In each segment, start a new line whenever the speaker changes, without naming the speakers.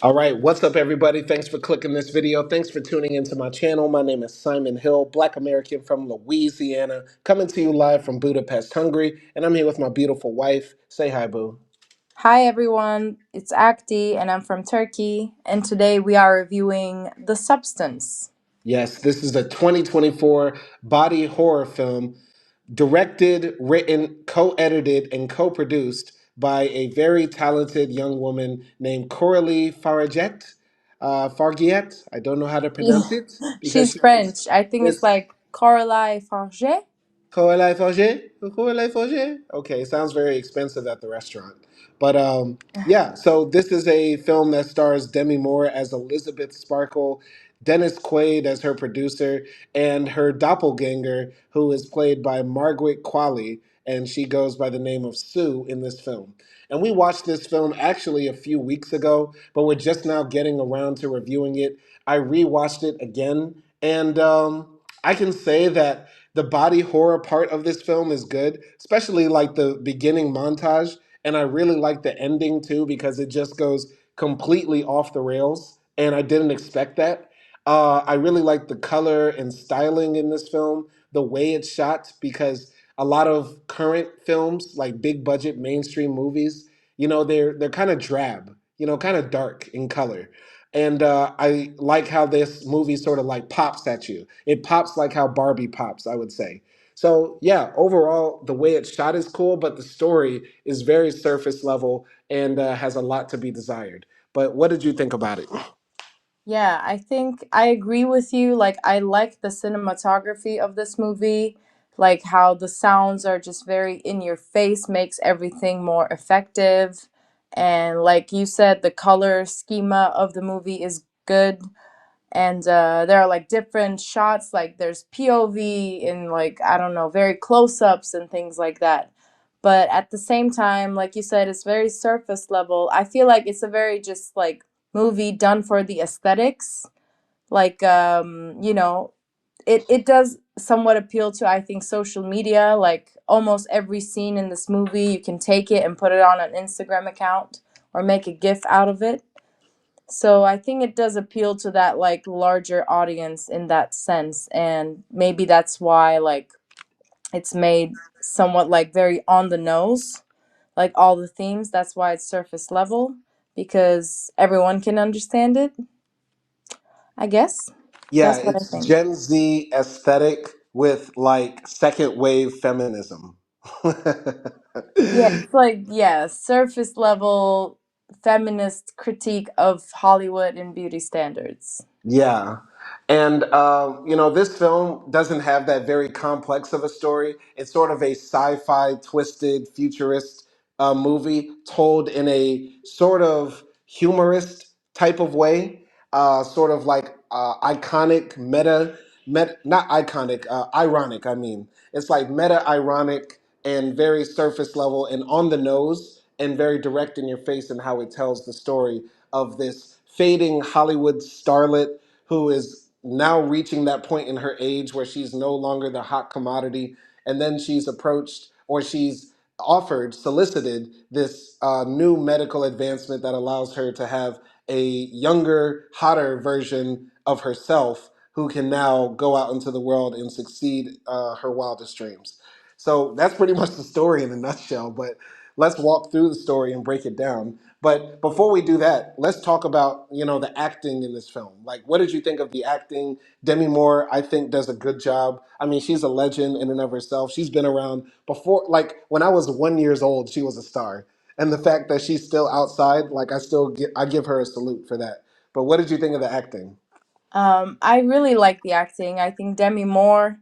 All right, what's up, everybody? Thanks for clicking this video. Thanks for tuning into my channel. My name is Simon Hill, Black American from Louisiana, coming to you live from Budapest, Hungary, and I'm here with my beautiful wife. Say hi, boo.
Hi everyone, it's Akdi and I'm from Turkey, and today we are reviewing The Substance.
Yes, this is a 2024 body horror film directed, written, co-edited, and co-produced by a very talented young woman named Coralie Fargeat. Fargeat. I don't know how to pronounce it because
She's
she was
French. I think it's
this.
like Coralie Fargeat.
Coralie Fargeat? Coralie Fargeat? Okay, sounds very expensive at the restaurant. But yeah, so this is a film that stars Demi Moore as Elisabeth Sparkle, Dennis Quaid as her producer, and her doppelganger, who is played by Margaret Qualley, and she goes by the name of Sue in this film. And we watched this film actually a few weeks ago, but we're just now getting around to reviewing it. I rewatched it again, and I can say that the body horror part of this film is good, especially like the beginning montage. And I really like the ending too because it just goes completely off the rails. And I didn't expect that. I really like the color and styling in this film, the way it's shot, because a lot of current films, like big budget mainstream movies, they're kind of drab, kind of dark in color. And I like how this movie sort of like pops at you. It pops like how Barbie pops, I would say. So yeah, overall, the way it's shot is cool, but the story is very surface level and has a lot to be desired. But what did you think about it?
Yeah, I think I agree with you. Like, I like the cinematography of this movie, like how the sounds are just very in your face, makes everything more effective. And like you said, the color schema of the movie is good. And there are like different shots, like there's POV and like I don't know, very close-ups and things like that. But at the same time, like you said, it's very surface level. I feel like it's a very just like movie done for the aesthetics. Like it does somewhat appeal to, I think, social media. Like almost every scene in this movie you can take it and put it on an Instagram account or make a gif out of it. So I think it does appeal to that like larger audience in that sense, and maybe that's why like it's made somewhat like very on the nose, like all the themes. That's why it's surface level, because everyone can understand it, I guess.
Yeah,
That's what I
it's
think.
Gen Z aesthetic with like second wave feminism.
Yeah, it's like yeah, surface level feminist critique of Hollywood and beauty standards.
Yeah. And, this film doesn't have that very complex of a story. It's sort of a sci fi, twisted, futurist movie told in a sort of humorist type of way, sort of like iconic, not iconic, ironic, I mean. It's like meta ironic and very surface level and on the nose and very direct in your face in how it tells the story of this fading Hollywood starlet who is now reaching that point in her age where she's no longer the hot commodity. And then she's approached or she's offered, solicited this new medical advancement that allows her to have a younger, hotter version of herself who can now go out into the world and succeed her wildest dreams. So that's pretty much the story in a nutshell. But let's walk through the story and break it down. But before we do that, let's talk about the acting in this film. Like, what did you think of the acting? Demi Moore, I think, does a good job. I mean, she's a legend in and of herself. She's been around before. Like when I was 1 years old, she was a star. And the fact that she's still outside, like I give her a salute for that. But what did you think of the acting?
I really like the acting. I think Demi Moore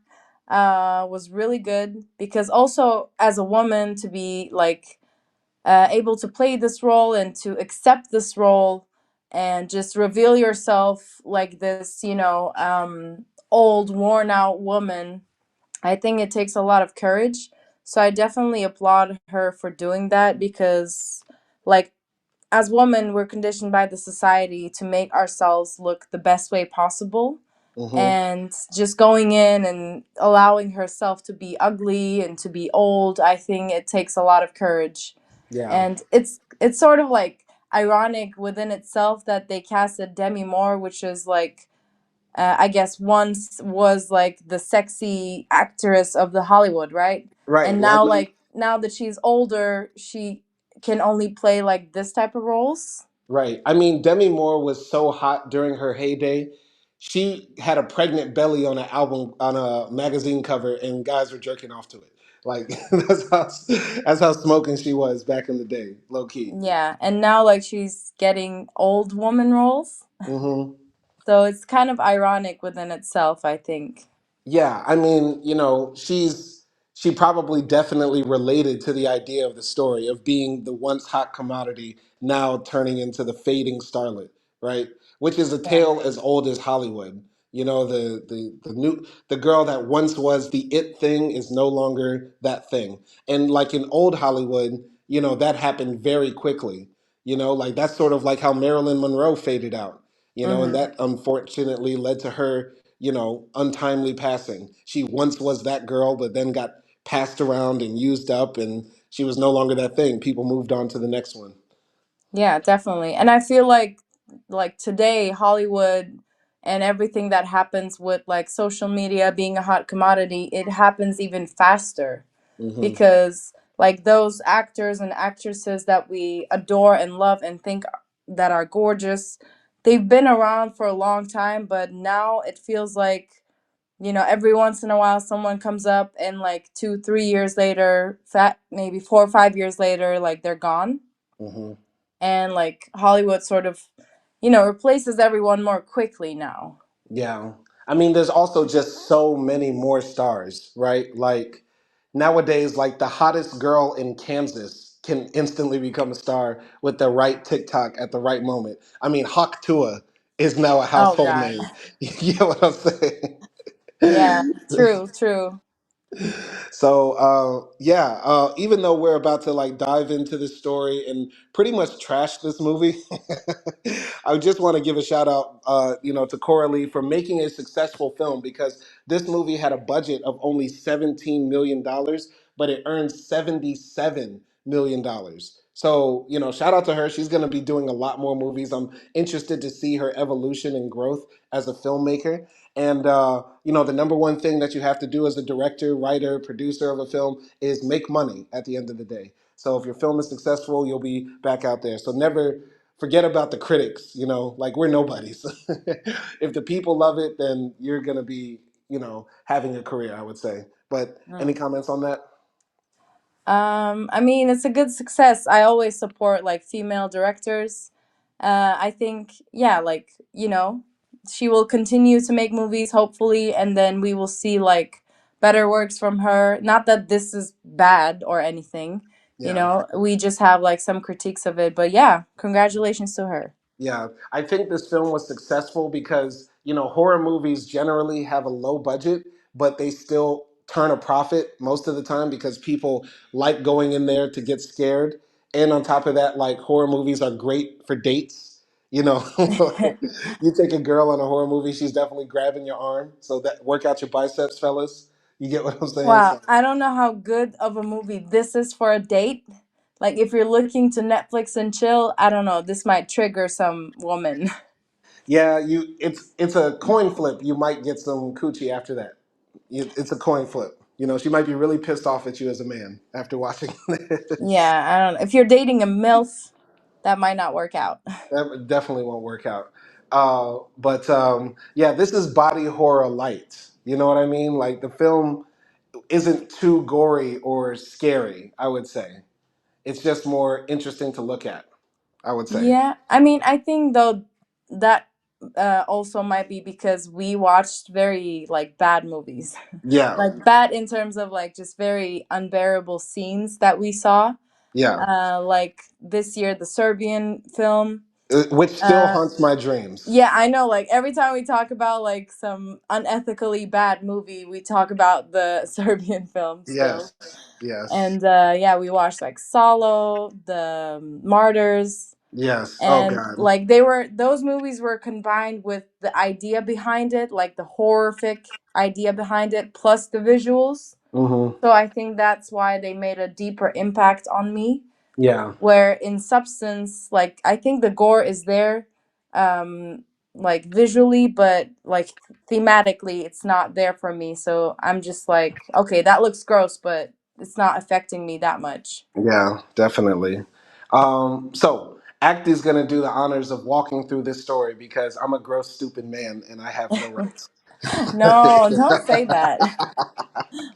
was really good, because also as a woman to be like able to play this role and to accept this role and just reveal yourself like this, old, worn out woman. I think it takes a lot of courage. So I definitely applaud her for doing that, because, like, as women, we're conditioned by the society to make ourselves look the best way possible.
Hmm.
And just going in and allowing herself to be ugly and to be old, I think it takes a lot of courage.
Yeah.
And it's sort of like ironic within itself that they casted Demi Moore, which is like I guess once was like the sexy actress of the Hollywood, right?
Right.
And
Well,
now
I mean,
like now that she's older, she can only play like this type of roles.
right. I mean, Demi Moore was so hot during her heyday. She had a pregnant belly on an album on a magazine cover, and guys were jerking off to it. Like that's how smoking she was back in the day, low key.
Yeah, and now like she's getting old woman roles.
Hmm.
So it's kind of ironic within itself, I think.
Yeah, I mean, she probably definitely related to the idea of the story of being the once hot commodity now turning into the fading starlet, right? Which is a
Yeah.
tale as old as Hollywood. The girl that once was the it thing is no longer that thing. And like in old Hollywood, that happened very quickly. Like that's sort of like how Marilyn Monroe faded out, and
Mhm.
that unfortunately led to her untimely passing. She once was that girl, but then got passed around and used up, and she was no longer that thing. People moved on to the next one.
Yeah, definitely. And I feel like today Hollywood and everything that happens with like social media being a hot commodity, it happens even faster
Hmm.
because like those actors and actresses that we adore and love and think that are gorgeous, they've been around for a long time, but now it feels like every once in a while someone comes up and like 2 3 years later, maybe 4 or 5 years later, like they're gone.
Hmm.
And like Hollywood sort of replaces everyone more quickly now.
Yeah. I mean, there's also just so many more stars, right? Like nowadays, like the hottest girl in Kansas can instantly become a star with the right TikTok at the right moment. I mean, Hawk Tuah is now a
Oh
household
god.
name. You know what I'm saying?
Yeah, true, true.
So yeah, even though we're about to like dive into this story and pretty much trash this movie, I just want to give a shout out, to Coralie for making a successful film because this movie had a budget of only $17 million, but it earned $77 million. So shout out to her. She's going to be doing a lot more movies. I'm interested to see her evolution and growth as a filmmaker. And the number one thing that you have to do as a director, writer, producer of a film is make money at the end of the day. So if your film is successful, you'll be back out there. So never forget about the critics. Like we're nobodies. If the people love it, then you're gonna be, having a career, I would say. But any
Mm.
comments on that?
I mean, it's a good success. I always support like female directors. I think, yeah, like, she will continue to make movies, hopefully, and then we will see like better works from her. Not that this is bad or anything,
Yeah.
we just have like some critiques of it. But yeah, congratulations to her.
Yeah, I think this film was successful because, horror movies generally have a low budget, but they still turn a profit most of the time because people like going in there to get scared. And on top of that, like horror movies are great for dates. You know, you take a girl on a horror movie, she's definitely grabbing your arm. So that work out your biceps, fellas. You get what I'm saying?
Wow,
So
I don't know how good of a movie this is for a date. Like if you're looking to Netflix and chill, I don't know, this might trigger some woman.
yeah, it's a coin flip. You might get some coochie after that. It's a coin flip. She might be really pissed off at you as a man after watching this.
Yeah, I don't know. If you're dating a MILF, that might not work out.
That definitely won't work out. But yeah, this is body horror light. You know what I mean? Like the film isn't too gory or scary, I would say. It's just more interesting to look at, I would say.
Yeah, I mean, I think though that also might be because we watched very like bad movies.
Yeah,
Like bad in terms of like just very unbearable scenes that we saw.
yeah.
Like this year, the Serbian film.
Which still
Uh,
haunts my dreams.
Yeah, I know. Like every time we talk about like some unethically bad movie, we talk about the Serbian film still.
Yes, yes,
And yeah, we watched like Solo, the Martyrs,
yes. Oh
and
God.
like those movies were combined with the idea behind it, like the horrific idea behind it, plus the visuals.
Hmm.
So I think that's why they made a deeper impact on me.
Yeah.
Where in substance, like I think the gore is there, um like visually, but like thematically it's not there for me. So I'm just like, okay, that looks gross, but it's not affecting me that much.
Yeah, definitely. So Acti's gonna do the honors of walking through this story because I'm a gross, stupid man and I have no rights.
No, don't say that.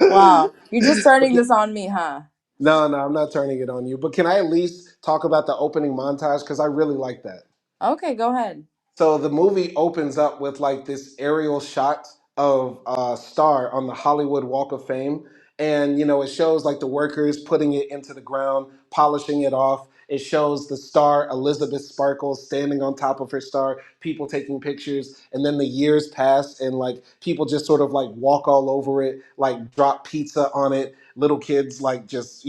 Wow, you're just turning this on me, huh?
No, no, I'm not turning it on you. But can I at least talk about the opening montage? Because I really like that.
Okay, go ahead.
So the movie opens up with like this aerial shot of Star on the Hollywood Walk of Fame, and it shows like the workers putting it into the ground, polishing it off. It shows the star Elisabeth Sparkle standing on top of her star, people taking pictures, and then the years pass and like people just sort of like walk all over it, like drop pizza on it. Little kids like just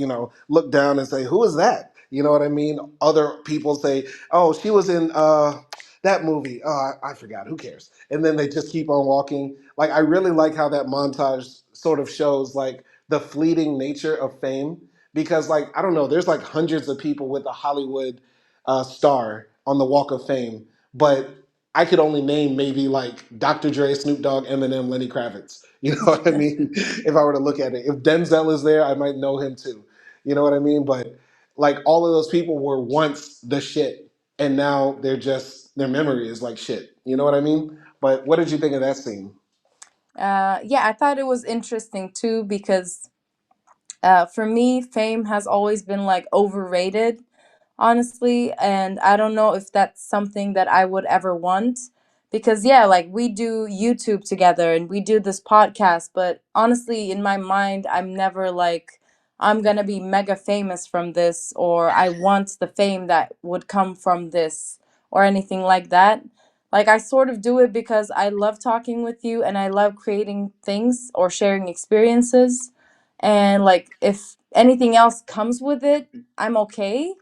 look down and say, "Who is that?" You know what I mean? Other people say, "Oh, she was in that movie, oh, I forgot. Who cares?" And then they just keep on walking. Like I really like how that montage sort of shows like the fleeting nature of fame because like I don't know, there's like hundreds of people with a Hollywood star on the Walk of Fame, but I could only name maybe like Dr. Dre, Snoop Dogg, Eminem, Lenny Kravitz. You know what I mean? If I were to look at it, if Denzel is there, I might know him too. You know what I mean? But like all of those people were once the shit and now their memory is like shit. You know what I mean? But what did you think of that scene?
Yeah, I thought it was interesting too because for me, fame has always been like overrated, honestly. And I don't know if that's something that I would ever want. Because, yeah, like we do YouTube together and we do this podcast. But honestly, in my mind, I'm never like, I'm going to be mega famous from this, or I want the fame that would come from this, or anything like that. Like, I sort of do it because I love talking with you and I love creating things or sharing experiences. And like if anything else comes with it, I'm okay.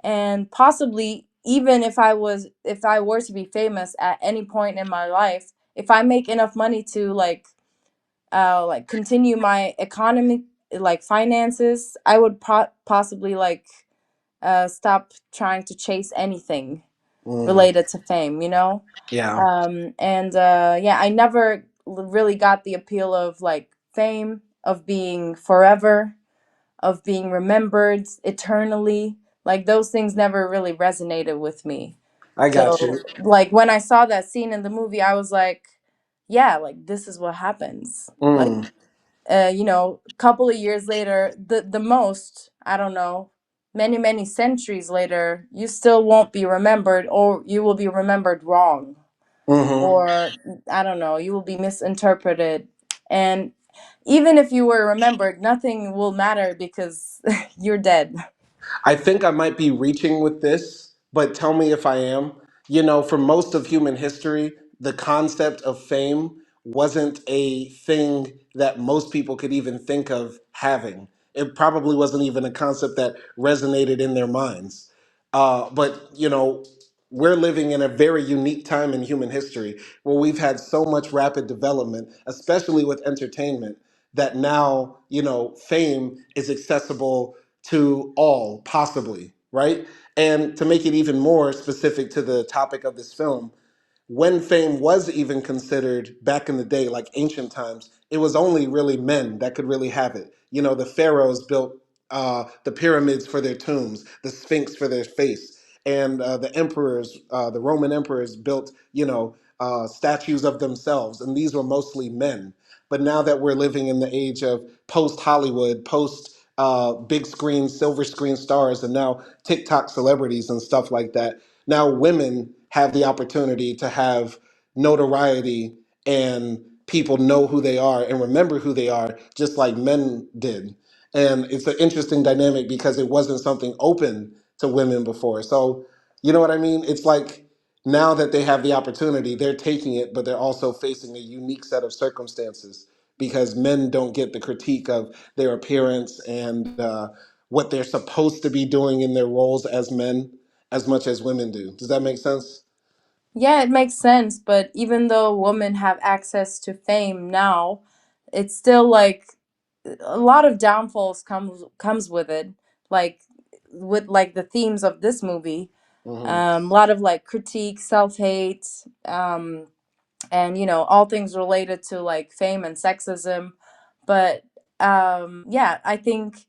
And possibly even if I were to be famous at any point in my life, if I make enough money to like continue my economy, like finances, I would possibly like stop trying to chase anything
Mm,
related to fame, you know?
yeah,
And yeah, I never really got the appeal of like fame, of being forever, of being remembered eternally. Like those things never really resonated with me.
I got you.
So like when I saw that scene in the movie, I was like, yeah, like this is what happens. Like
Mm,
a couple of years later, the most, I don't know, many centuries later, you still won't be remembered, or you will be remembered wrong,
hmm
or I don't know, you will be misinterpreted. And even if you were remembered, nothing will matter because you're dead.
I think I might be reaching with this, but tell me if I am. For most of human history, the concept of fame wasn't a thing that most people could even think of having. It probably wasn't even a concept that resonated in their minds. But we're living in a very unique time in human history where we've had so much rapid development, especially with entertainment, that now, fame is accessible to all, possibly, right? And to make it even more specific to the topic of this film, when fame was even considered back in the day, like ancient times, it was only really men that could really have it. The pharaohs built the pyramids for their tombs, the Sphinx for their face, and the emperors, the Roman emperors, built statues of themselves, and these were mostly men. But now that we're living in the age of post Hollywood, post big screen, silver screen stars, and now TikTok celebrities and stuff like that, now women have the opportunity to have notoriety and people know who they are and remember who they are just like men did. And it's an interesting dynamic because it wasn't something open to women before. So, you know what I mean? It's like now that they have the opportunity, they're taking it, but they're also facing a unique set of circumstances because men don't get the critique of their appearance and what they're supposed to be doing in their roles as men as much as women do. Does that make sense?
Yeah, it makes sense, but even though women have access to fame now, it's still like a lot of downfalls comes with it. Like with like the themes of this movie.
Hmm.
A lot of like critique, self-hate, um, and all things related to like fame and sexism. But yeah, I think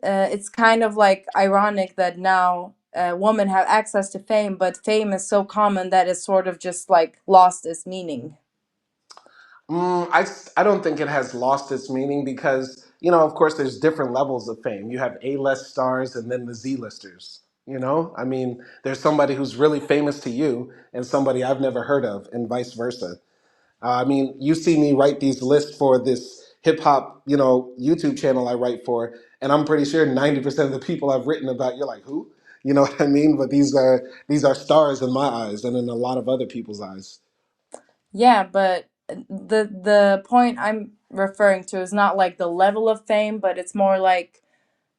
it's kind of like ironic that now women have access to fame, but fame is so common that it's sort of just like lost its meaning.
I don't think it has lost its meaning because, of course, there's different levels of fame. You have A-list stars and then the Z-listers. I mean, there's somebody who's really famous to you and somebody I've never heard of, and vice versa. I mean, you see me write these lists for this hip hop, YouTube channel I write for, and I'm pretty sure 90% of the people I've written about, you're like, who? You know what I mean? But these are stars in my eyes and in a lot of other people's eyes.
Yeah, but the point I'm referring to is not like the level of fame, but it's more like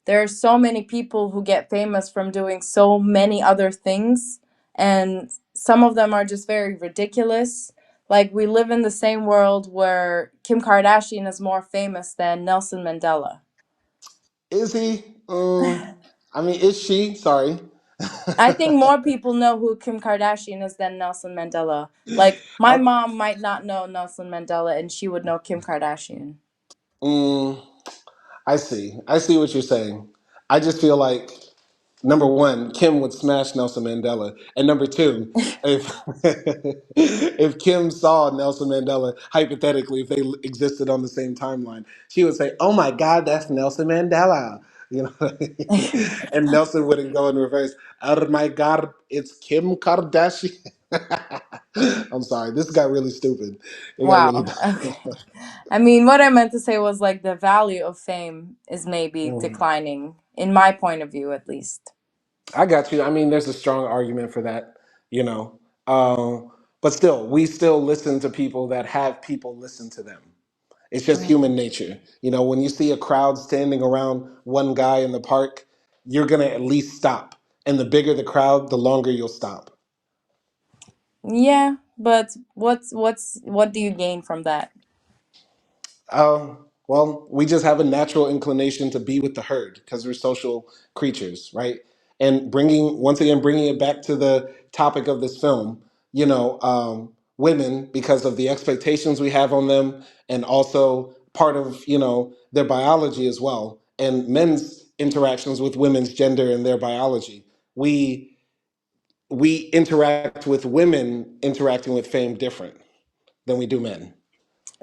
there are so many people who get famous from doing so many other things, and some of them are just very ridiculous. Like we live in the same world where Kim Kardashian is more famous than Nelson Mandela.
Is he? I mean, is she? Sorry.
I think more people know who Kim Kardashian is than Nelson Mandela. Like my
I,
mom might not know Nelson Mandela and she would know Kim Kardashian.
mm, I see. I see what you're saying. I just feel like number one, Kim would smash Nelson Mandela, and number two, if if Kim saw Nelson Mandela, hypothetically, if they existed on the same timeline, she would say, "Oh my God, that's Nelson Mandela," you know, and Nelson wouldn't go in reverse. Oh my God, it's Kim Kardashian. I'm sorry, this got really stupid. It got really.
Wow. Okay. I mean, what I meant to say was like the value of fame is maybe
Mhm.
declining, in my point of view, at least.
I got you. I mean, there's a strong argument for that, you know. But still, we still listen to people that have people listen to them. It's just human nature. When you see a crowd standing around one guy in the park, you're going to at least stop. And the bigger the crowd, the longer you'll stop.
Yeah, but what do you gain from that?
Well, we just have a natural inclination to be with the herd because we're social creatures, right? And once again, bringing it back to the topic of this film, women, because of the expectations we have on them, and also part of, their biology as well, and men's interactions with women's gender and their biology, we we interact with women interacting with fame different than we do men.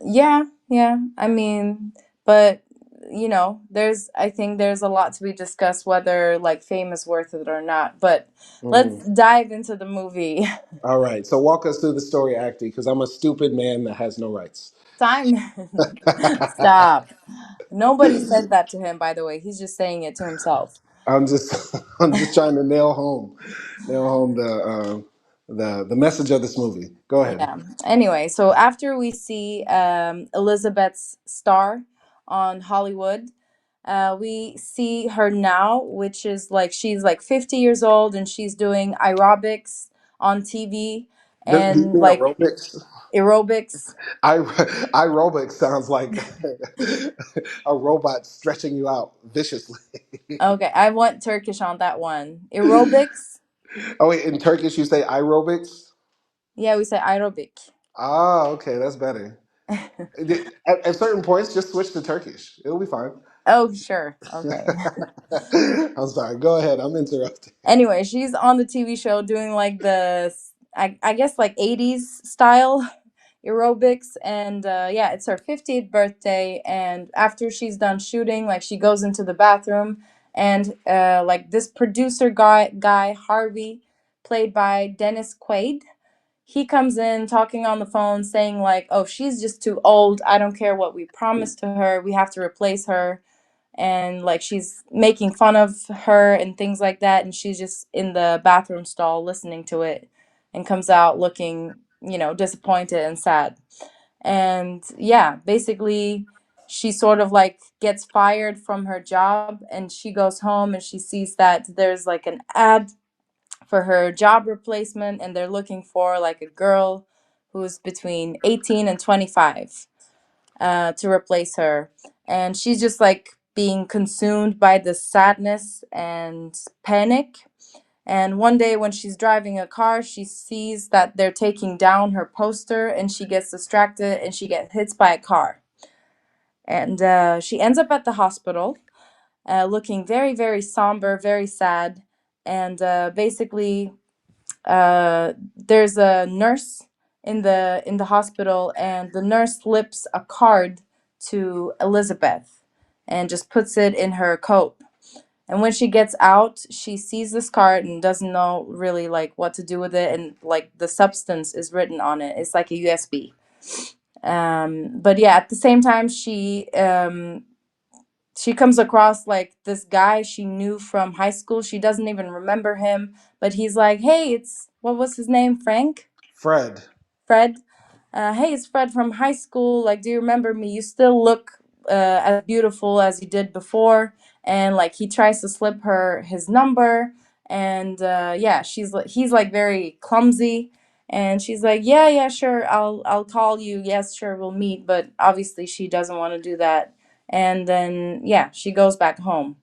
Yeah, yeah. I mean, but there's I think there's a lot to be discussed whether like fame is worth it or not. But let's
Mhm.
dive into the movie.
All right. So walk us through the story, Acti, because I'm a stupid man that has no rights.
Simon, stop. Nobody said that to him, by the way. He's just saying it to himself.
I'm just I'm just trying to nail home the message of this movie. Go ahead.
Yeah. Anyway, so after we see Elisabeth's star on Hollywood, we see her now, which is like she's like 50 years old and she's doing aerobics on TV
Do you
and
mean
like
aerobics?
aerobics.
I aerobics sounds like a robot stretching you out viciously.
Okay, I want Turkish on that one. Aerobics?
Oh wait, in Turkish you say aerobics?
Yeah, we say aerobik.
Ah, okay, that's better. At certain points, just switch to Turkish. It'll be fine.
Oh, sure. Okay.
I'm sorry. Go ahead. I'm interrupting.
Anyway, she's on the TV show doing like I guess like 80s style aerobics, and yeah, it's her 50th birthday, and after she's done shooting, like she goes into the bathroom, and like this producer guy Harvey, played by Dennis Quaid, he comes in talking on the phone saying like, oh, she's just too old, I don't care what we promised to her, we have to replace her, and like she's making fun of her and things like that, and she's just in the bathroom stall listening to it and comes out looking disappointed and sad. And yeah, basically she sort of like gets fired from her job, and she goes home and she sees that there's like an ad for her job replacement, and they're looking for like a girl who's between 18 and 25 to replace her. And she's just like being consumed by the sadness and panic. And one day, when she's driving a car, she sees that they're taking down her poster, and she gets distracted and she gets hit by a car. And she ends up at the hospital, looking very, very somber, very sad. And basically, there's a nurse in the hospital, and the nurse slips a card to Elisabeth and just puts it in her coat. And when she gets out, she sees this card and doesn't know really like what to do with it, and like the substance is written on it. It's like a USB. But yeah, at the same time, she comes across like this guy she knew from high school. She doesn't even remember him, but he's like, "Hey, it's what was his name? Frank?
Fred.
Fred? Hey, it's Fred from high school. Like, do you remember me? You still look as beautiful as you did before." And like he tries to slip her his number, and yeah, he's like very clumsy, and she's like, "Yeah, yeah, sure, I'll call you. Yes, sure, we'll meet." But obviously, she doesn't want to do that, and then yeah, she goes back home.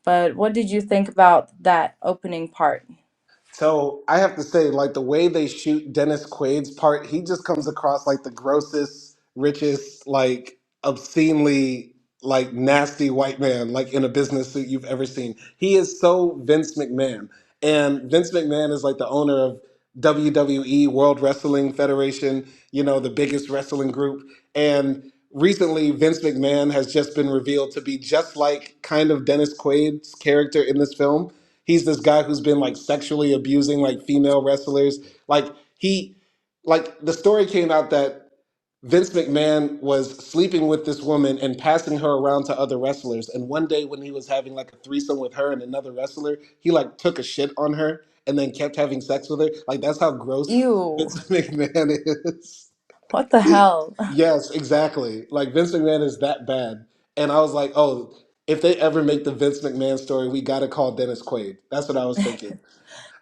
But what did you think about that opening part?
So I have to say, like the way they shoot Dennis Quaid's part, he just comes across like the grossest, richest, like obscenely, like nasty white man, like in a business suit you've ever seen. He is so Vince McMahon, and Vince McMahon is like the owner of WWE, World Wrestling Federation, you know, the biggest wrestling group. And recently, Vince McMahon has just been revealed to be just like kind of Dennis Quaid's character in this film. He's this guy who's been like sexually abusing like female wrestlers. Like he, like the story came out that Vince McMahon was sleeping with this woman and passing her around to other wrestlers. And one day when he was having like a threesome with her and another wrestler, he like took a shit on her and then kept having sex with her. Like that's how gross
Ew,
Vince McMahon is.
what the hell?
Yes, exactly. Like Vince McMahon is that bad. And I was like, oh, if they ever make the Vince McMahon story, we got to call Dennis Quaid. That's what I was thinking.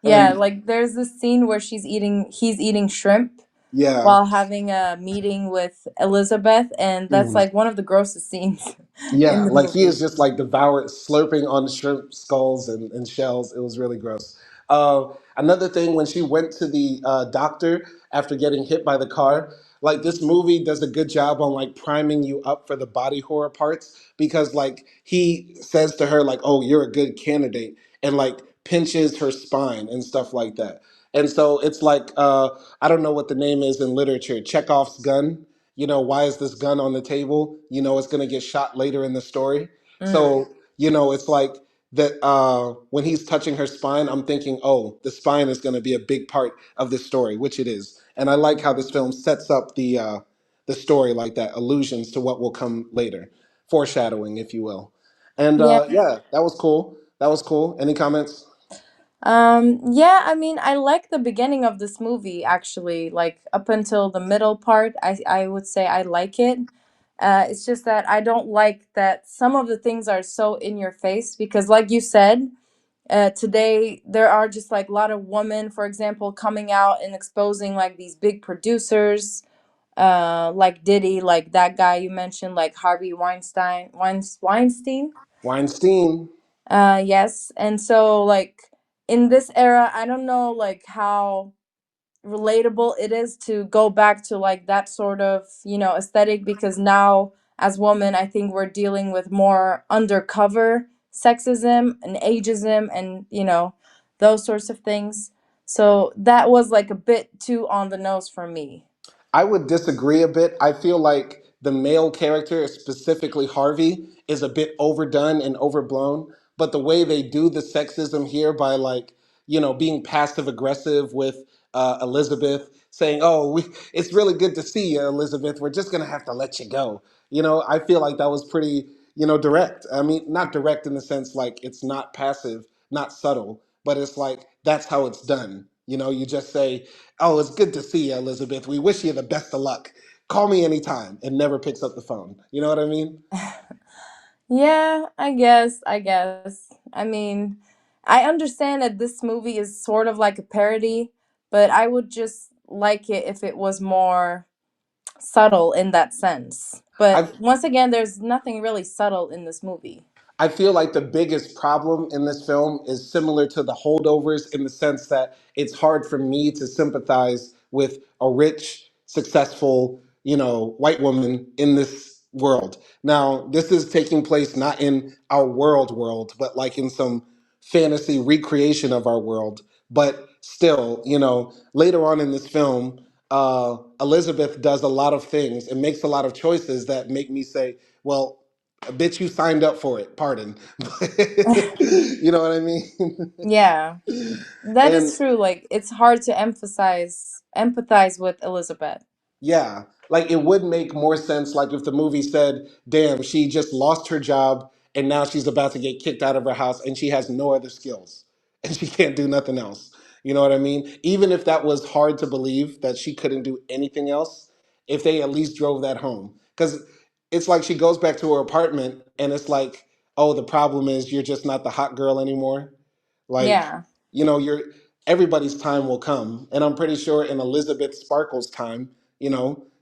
Yeah,
And
like there's this scene where he's eating shrimp
yeah,
while having a meeting with Elizabeth, and that's
mhm.
like one of the grossest scenes in
Yeah,
the
like he is
movie.
just like devoured, slurping on shrimp skulls and shells. It was really gross. Another thing, when she went to the doctor after getting hit by the car, like this movie does a good job on like priming you up for the body horror parts because like he says to her like, "Oh, you're a good candidate," and like pinches her spine and stuff like that. And so it's like I don't know what the name is in literature, Chekhov's gun. You know, why is this gun on the table? You know, it's going to get shot later in the story.
Mm.
So, you know, it's like that when he's touching her spine, I'm thinking, oh, the spine is going to be a big part of this story, which it is. And I like how this film sets up the story like that, allusions to what will come later, foreshadowing, if you will. And
Yeah.
yeah, that was cool. That was cool. Any comments?
Yeah, I mean, I like the beginning of this movie actually, like up until the middle part. I would say I like it. It's just that I don't like that some of the things are so in your face because, like you said, today there are just like a lot of women, for example, coming out and exposing like these big producers, like Diddy, like that guy you mentioned, like Harvey Weinstein.
Weinstein.
Yes, and so like in this era, I don't know like how relatable it is to go back to like that sort of aesthetic, because now as women I think we're dealing with more undercover sexism and ageism and those sorts of things, so that was like a bit too on the nose for me.
I would disagree a bit. I feel like the male character, specifically Harvey, is a bit overdone and overblown. But the way they do the sexism here by like, you know, being passive aggressive with Elizabeth, saying, "Oh, it's really good to see you, Elizabeth. We're just gonna have to let you go." You know, I feel like that was pretty, you know, direct. I mean, not direct in the sense like it's not passive, not subtle, but it's like that's how it's done. You know, you just say, "Oh, it's good to see you, Elizabeth. We wish you the best of luck. Call me anytime," and never picks up the phone. You know what I mean?
Yeah, I guess. I mean, I understand that this movie is sort of like a parody, but I would just like it if it was more subtle in that sense. But
I
once again, there's nothing really subtle in this movie.
I feel like the biggest problem in this film is similar to the holdovers in the sense that it's hard for me to sympathize with a rich, successful, white woman in this world. Now, this is taking place not in our world, but like in some fantasy recreation of our world. But still, later on in this film, Elizabeth does a lot of things and makes a lot of choices that make me say, well, bitch, you signed up for it. Pardon. You know what I mean?
Yeah, that
And
is true. Like it's hard to empathize with Elizabeth.
yeah, like it would make more sense, like if the movie said, damn, she just lost her job and now she's about to get kicked out of her house and she has no other skills and she can't do nothing else. You know what I mean? Even if that was hard to believe that she couldn't do anything else, if they at least drove that home. Because it's like she goes back to her apartment and it's like, oh, the problem is you're just not the hot girl anymore. Like,
Yeah.
you're everybody's time will come. And I'm pretty sure in Elisabeth Sparkle's time,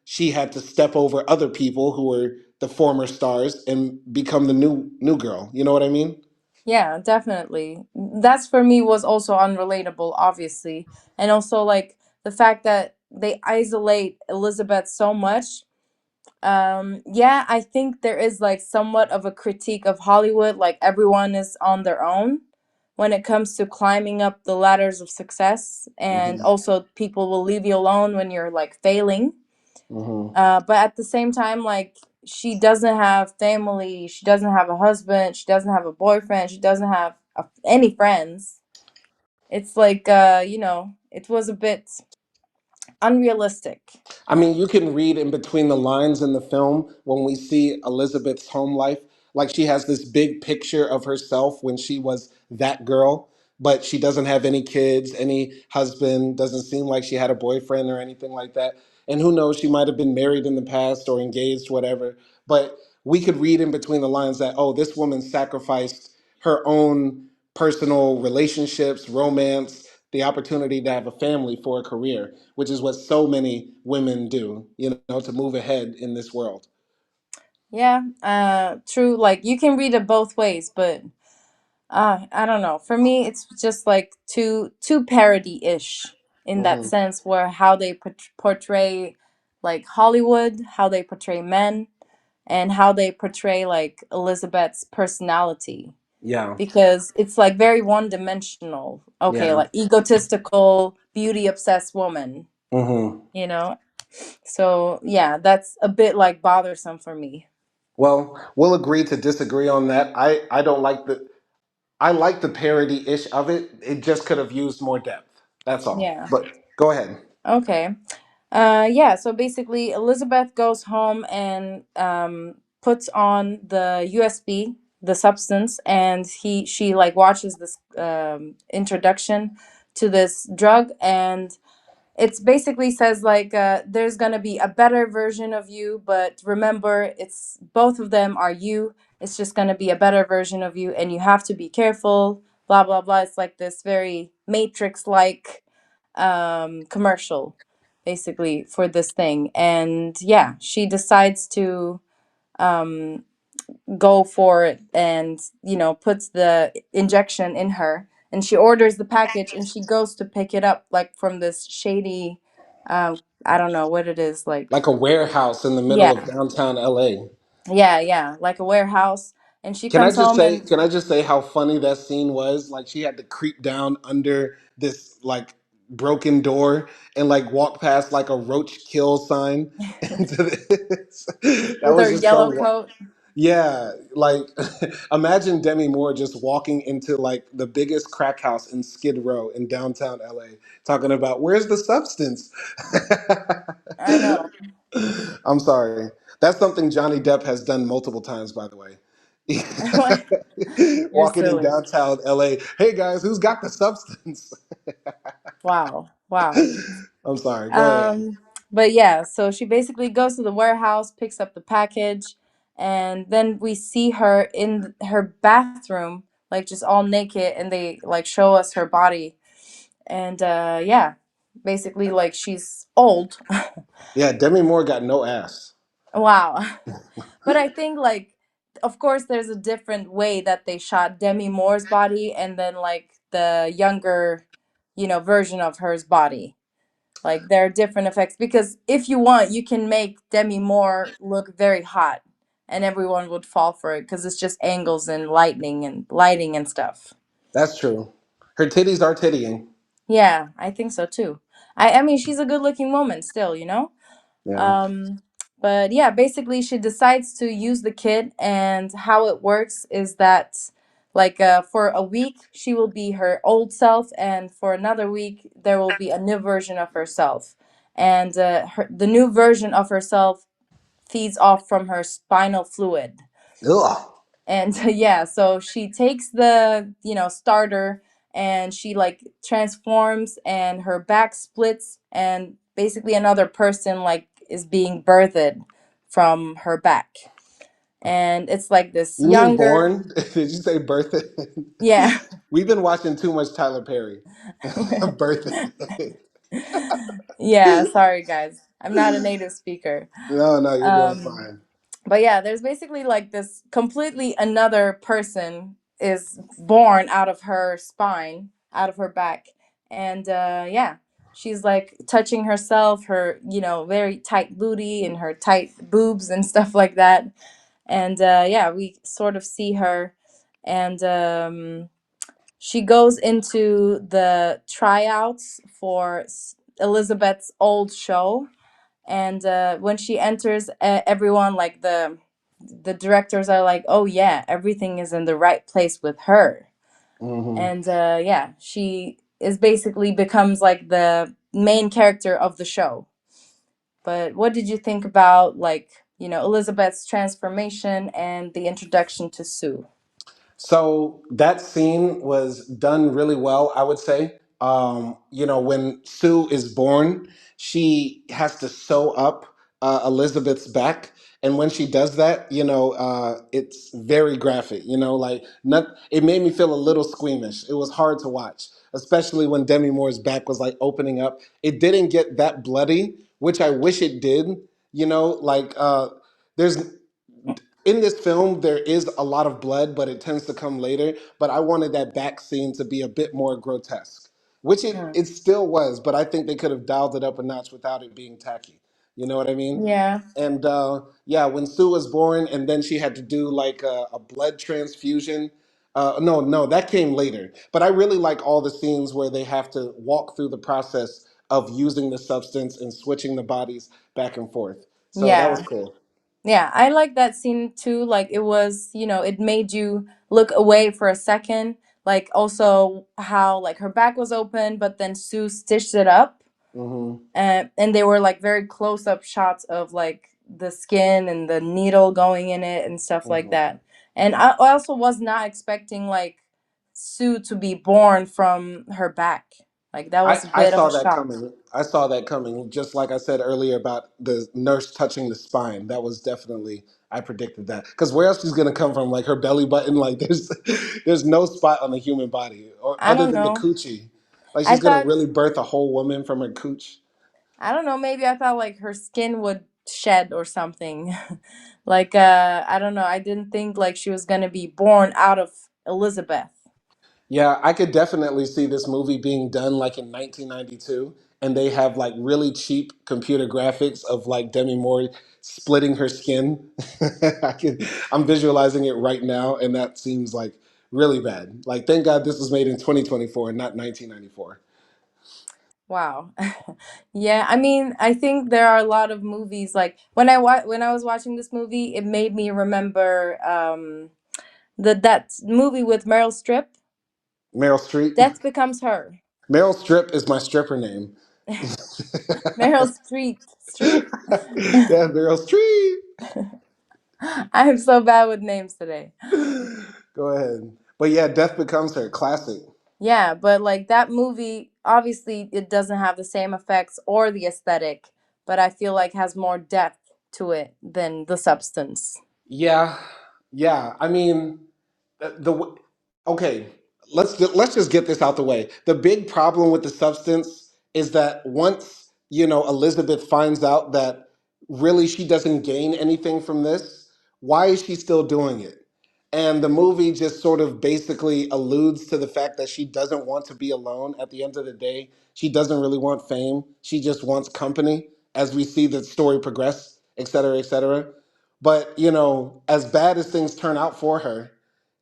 she had to step over other people who were the former stars and become the new girl. You know what I mean?
Yeah, definitely. That's for me was also unrelatable, obviously. And also like the fact that they isolate Elizabeth so much. Yeah, I think there is like somewhat of a critique of Hollywood, like everyone is on their own when it comes to climbing up the ladders of success, and
Hmm.
also people will leave you alone when you're like failing.
Hmm.
But at the same time, like she doesn't have family, she doesn't have a husband, she doesn't have a boyfriend, she doesn't have any friends. It's like, it was a bit unrealistic.
I mean, you can read in between the lines in the film when we see Elizabeth's home life. Like she has this big picture of herself when she was that girl, but she doesn't have any kids, any husband, doesn't seem like she had a boyfriend or anything like that. And who knows, she might have been married in the past or engaged, whatever. But we could read in between the lines that, oh, this woman sacrificed her own personal relationships, romance, the opportunity to have a family for a career, which is what so many women do, to move ahead in this world.
Yeah, true. Like you can read it both ways, but I don't know. For me, it's just like too parody-ish in that
Hmm.
sense, where how they portray like Hollywood, how they portray men, and how they portray like Elizabeth's personality,
Yeah.
because it's like very one-dimensional. Okay,
Yeah.
like egotistical, beauty-obsessed woman,
Hmm.
you know? So, yeah, that's a bit like bothersome for me.
Well, we'll agree to disagree on that. I don't like I like the parody ish of it. It just could have used more depth. That's all.
Yeah.
But go ahead.
Okay. Yeah, so basically Elizabeth goes home and puts on the USB, the substance, and she like watches this introduction to this drug, and it's basically says like there's gonna be a better version of you, but remember it's both of them are you. It's just gonna be a better version of you, and you have to be careful. Blah blah blah. It's like this very Matrix like commercial, basically for this thing, and yeah, she decides to um go for it, and puts the injection in her, and she orders the package, and she goes to pick it up like from this shady, I don't know what it is,
Like
like,
a warehouse in the middle of
yeah,
downtown LA.
yeah, like a warehouse, and she
Can I
comes
just
home
say,
and
can I just say how funny that scene was? Like she had to creep down under this like broken door and like walk past like a roach kill sign into this. That
with
was
her
just so
yellow coat.
yeah, like imagine Demi Moore just walking into like the biggest crack house in Skid Row in downtown LA talking about where's the substance?
I know.
I'm sorry. That's something Johnny Depp has done multiple times, by the way.
You're
Walking in
silly.
downtown LA. Hey guys, who's got the substance?
Wow.
I'm sorry. Go ahead.
Um, but yeah, so she basically goes to the warehouse, picks up the package, and then we see her in her bathroom, like just all naked, and they like show us her body. And yeah, basically like she's old.
Yeah, Demi Moore got no ass.
Wow. But I think like of course there's a different way that they shot Demi Moore's body and then like the younger, version of her's body. Like there are different effects because if you want, you can make Demi Moore look very hot and everyone would fall for it because it's just angles and lightning and lighting and stuff.
That's true. Her titties are tittying.
Yeah, I think so too. I mean she's a good looking woman still, you know?
Yeah.
Um, but yeah, basically, she decides to use the kid, and how it works is that, like, for a week, she will be her old self, and for another week, there will be a new version of herself. And the new version of herself feeds off from her spinal fluid.
Ugh.
And yeah, so she takes the starter and she like transforms and her back splits and basically another person like is being birthed from her back, and it's like this
You mean
younger.
born? Did you say birth?
Yeah.
We've been watching too much Tyler Perry. Birth.
Yeah, sorry guys, I'm not a native speaker.
No, no, you're doing
um
fine.
but yeah, there's basically like this completely another person is born out of her spine, out of her back. And yeah, she's like touching herself, her, very tight booty and her tight boobs and stuff like that. And yeah, we sort of see her. And she goes into the tryouts for Elizabeth's old show, and when she enters, everyone like the directors are like, oh yeah, everything is in the right place with her.
Hmm.
And yeah, she is basically becomes like the main character of the show. But what did you think about like Elizabeth's transformation and the introduction to Sue?
So that scene was done really well, I would say. When Sue is born, she has to sew up Elizabeth's back. And when she does that, it's very graphic. Like not, it made me feel a little squeamish. It was hard to watch, especially when Demi Moore's back was like opening up. It didn't get that bloody, which I wish it did. There's in this film there is a lot of blood, but it tends to come later. But I wanted that back scene to be a bit more grotesque, which it,
Mm.
it still was, but I think they could have dialed it up a notch without it being tacky. You know what I mean?
Yeah.
And yeah, when Sue was born and then she had to do like a blood transfusion. No, no, that came later. But I really like all the scenes where they have to walk through the process of using the substance and switching the bodies back and forth. So that was
Yeah.
cool.
Yeah, I like that scene too. Like it was, it made you look away for a second. Like also how like her back was open, but then Sue stitched it up,
Hmm.
and they were like very close up shots of like the skin and the needle going in it and stuff like
Hmm.
that. And I also was not expecting like Sue to be born from her back. Like that was a
I
bit of
saw
a
that
shock.
coming. I saw that coming. Just like I said earlier about the nurse touching the spine. That was definitely I predicted that. Because where else she's gonna come from? Like her belly button. Like there's no spot on the human body or
I
other
don't
than the
know.
coochie. Like
I
she's gonna
thought
really birth a whole woman from her cooch.
I don't know, maybe I thought like her skin would shed or something. Like I don't know, I didn't think like she was going to be born out of Elizabeth.
Yeah, I could definitely see this movie being done like in 1992, and they have like really cheap computer graphics of like Demi Moore splitting her skin. I'm visualizing it right now, and that seems like really bad. Like, thank God this was made in 2024 and not 1994.
Wow. Yeah, I mean, I think there are a lot of movies like when I was watching this movie, it made me remember that movie with Meryl Streep,
Meryl Streep.
Death Becomes Her.
Meryl Streep is my stripper name.
Meryl Streep.
Yeah, Meryl Streep.
I'm so bad with names today.
Go ahead. But yeah, Death Becomes Her, classic.
Yeah, but like that movie, obviously it doesn't have the same effects or the aesthetic, but I feel like has more depth to it than the substance.
Yeah, yeah. I mean, the okay. Let's just get this out the way. The big problem with the substance is that once Elizabeth finds out that really she doesn't gain anything from this. Why is she still doing it? And the movie just sort of basically alludes to the fact that she doesn't want to be alone at the end of the day. She doesn't really want fame. She just wants company as we see the story progress, et cetera, et cetera. But, as bad as things turn out for her,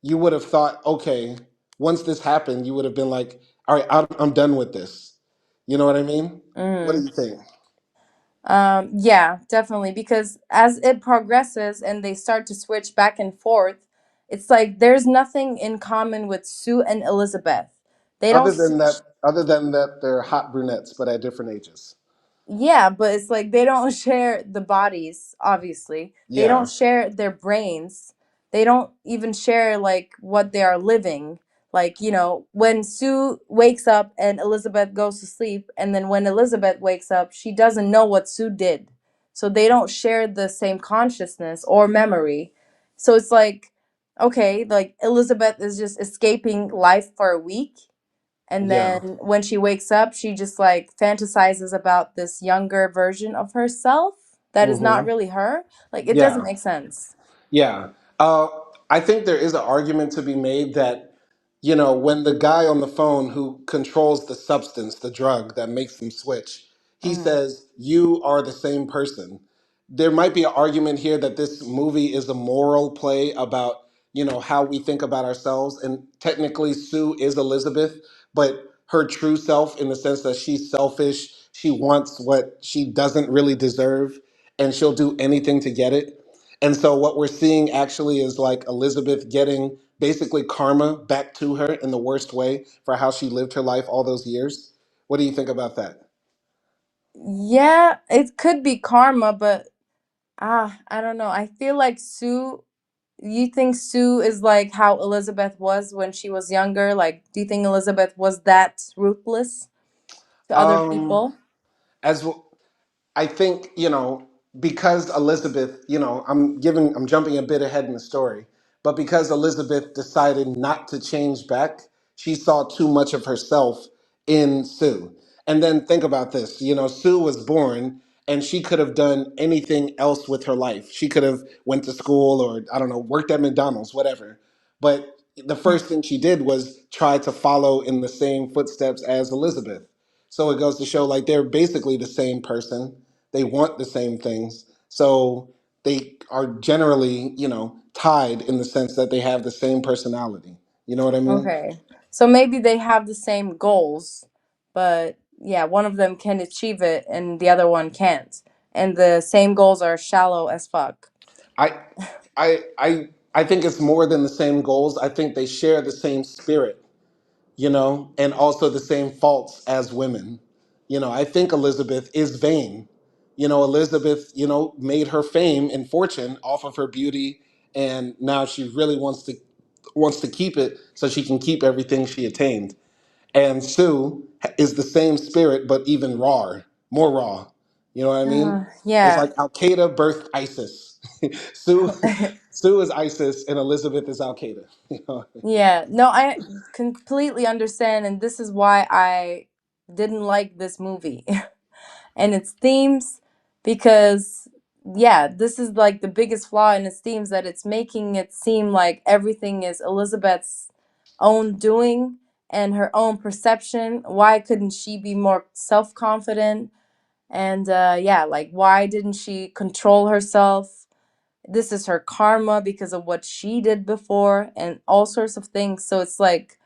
you would have thought, okay, once this happened, you would have been like, all right, I'm done with this. You know what I mean? What do
Mm.
you think?
Yeah, definitely. Because as it progresses and they start to switch back and forth, it's like there's nothing in common with Sue and Elizabeth. They don't.
Other than that, they're hot brunettes, but at different ages.
Yeah, but it's like they don't share the bodies, obviously. They
Yeah.
don't share their brains. They don't even share like what they are living. Like, when Sue wakes up and Elizabeth goes to sleep, and then when Elizabeth wakes up, she doesn't know what Sue did. So they don't share the same consciousness or memory. So it's like, okay, like Elizabeth is just escaping life for a week, and
Yeah.
then when she wakes up, she just like fantasizes about this younger version of herself that is not
Hmm.
really her. Like, it doesn't
Yeah.
make sense.
Yeah. Uh, I think there is an argument to be made that, when the guy on the phone who controls the substance, the drug that makes them switch, he
Mm.
says, you are the same person. There might be an argument here that this movie is a moral play about, how we think about ourselves. And technically, Sue is Elizabeth, but her true self, in the sense that she's selfish, she wants what she doesn't really deserve, and she'll do anything to get it. And so what we're seeing actually is like Elizabeth getting basically karma back to her in the worst way for how she lived her life all those years. What do you think about that?
Yeah, it could be karma, but I don't know. I feel like Sue, you think Sue is like how Elizabeth was when she was younger? Like, do you think Elizabeth was that ruthless to other
Um,
people?
as I think, because Elizabeth, I'm jumping a bit ahead in the story, but because Elizabeth decided not to change back, she saw too much of herself in Sue. And then think about this, Sue was born and she could have done anything else with her life. She could have went to school, or I don't know, worked at McDonald's, whatever. But the first thing she did was try to follow in the same footsteps as Elizabeth. So it goes to show like they're basically the same person. They want the same things. So they are generally, tied in the sense that they have the same personality. You know what I mean?
Okay. So maybe they have the same goals, but yeah, one of them can achieve it and the other one can't. And the same goals are shallow as fuck.
I I think it's more than the same goals. I think they share the same spirit, and also the same faults as women. I think Elizabeth is vain. Elizabeth, made her fame and fortune off of her beauty, and now she really wants to keep it so she can keep everything she attained. And Sue is the same spirit, but even rawer, more raw. You know what I mean? It's
Yeah.
like Al Qaeda birthed ISIS. Sue, Sue is ISIS, and Elizabeth is Al Qaeda. You know?
Yeah. No, I completely understand, and this is why I didn't like this movie. And its themes, because yeah, this is like the biggest flaw in its themes, that it's making it seem like everything is Elizabeth's own doing and her own perception. Why couldn't she be more self-confident? And yeah, like, why didn't she control herself? This is her karma because of what she did before and all sorts of things. So it's like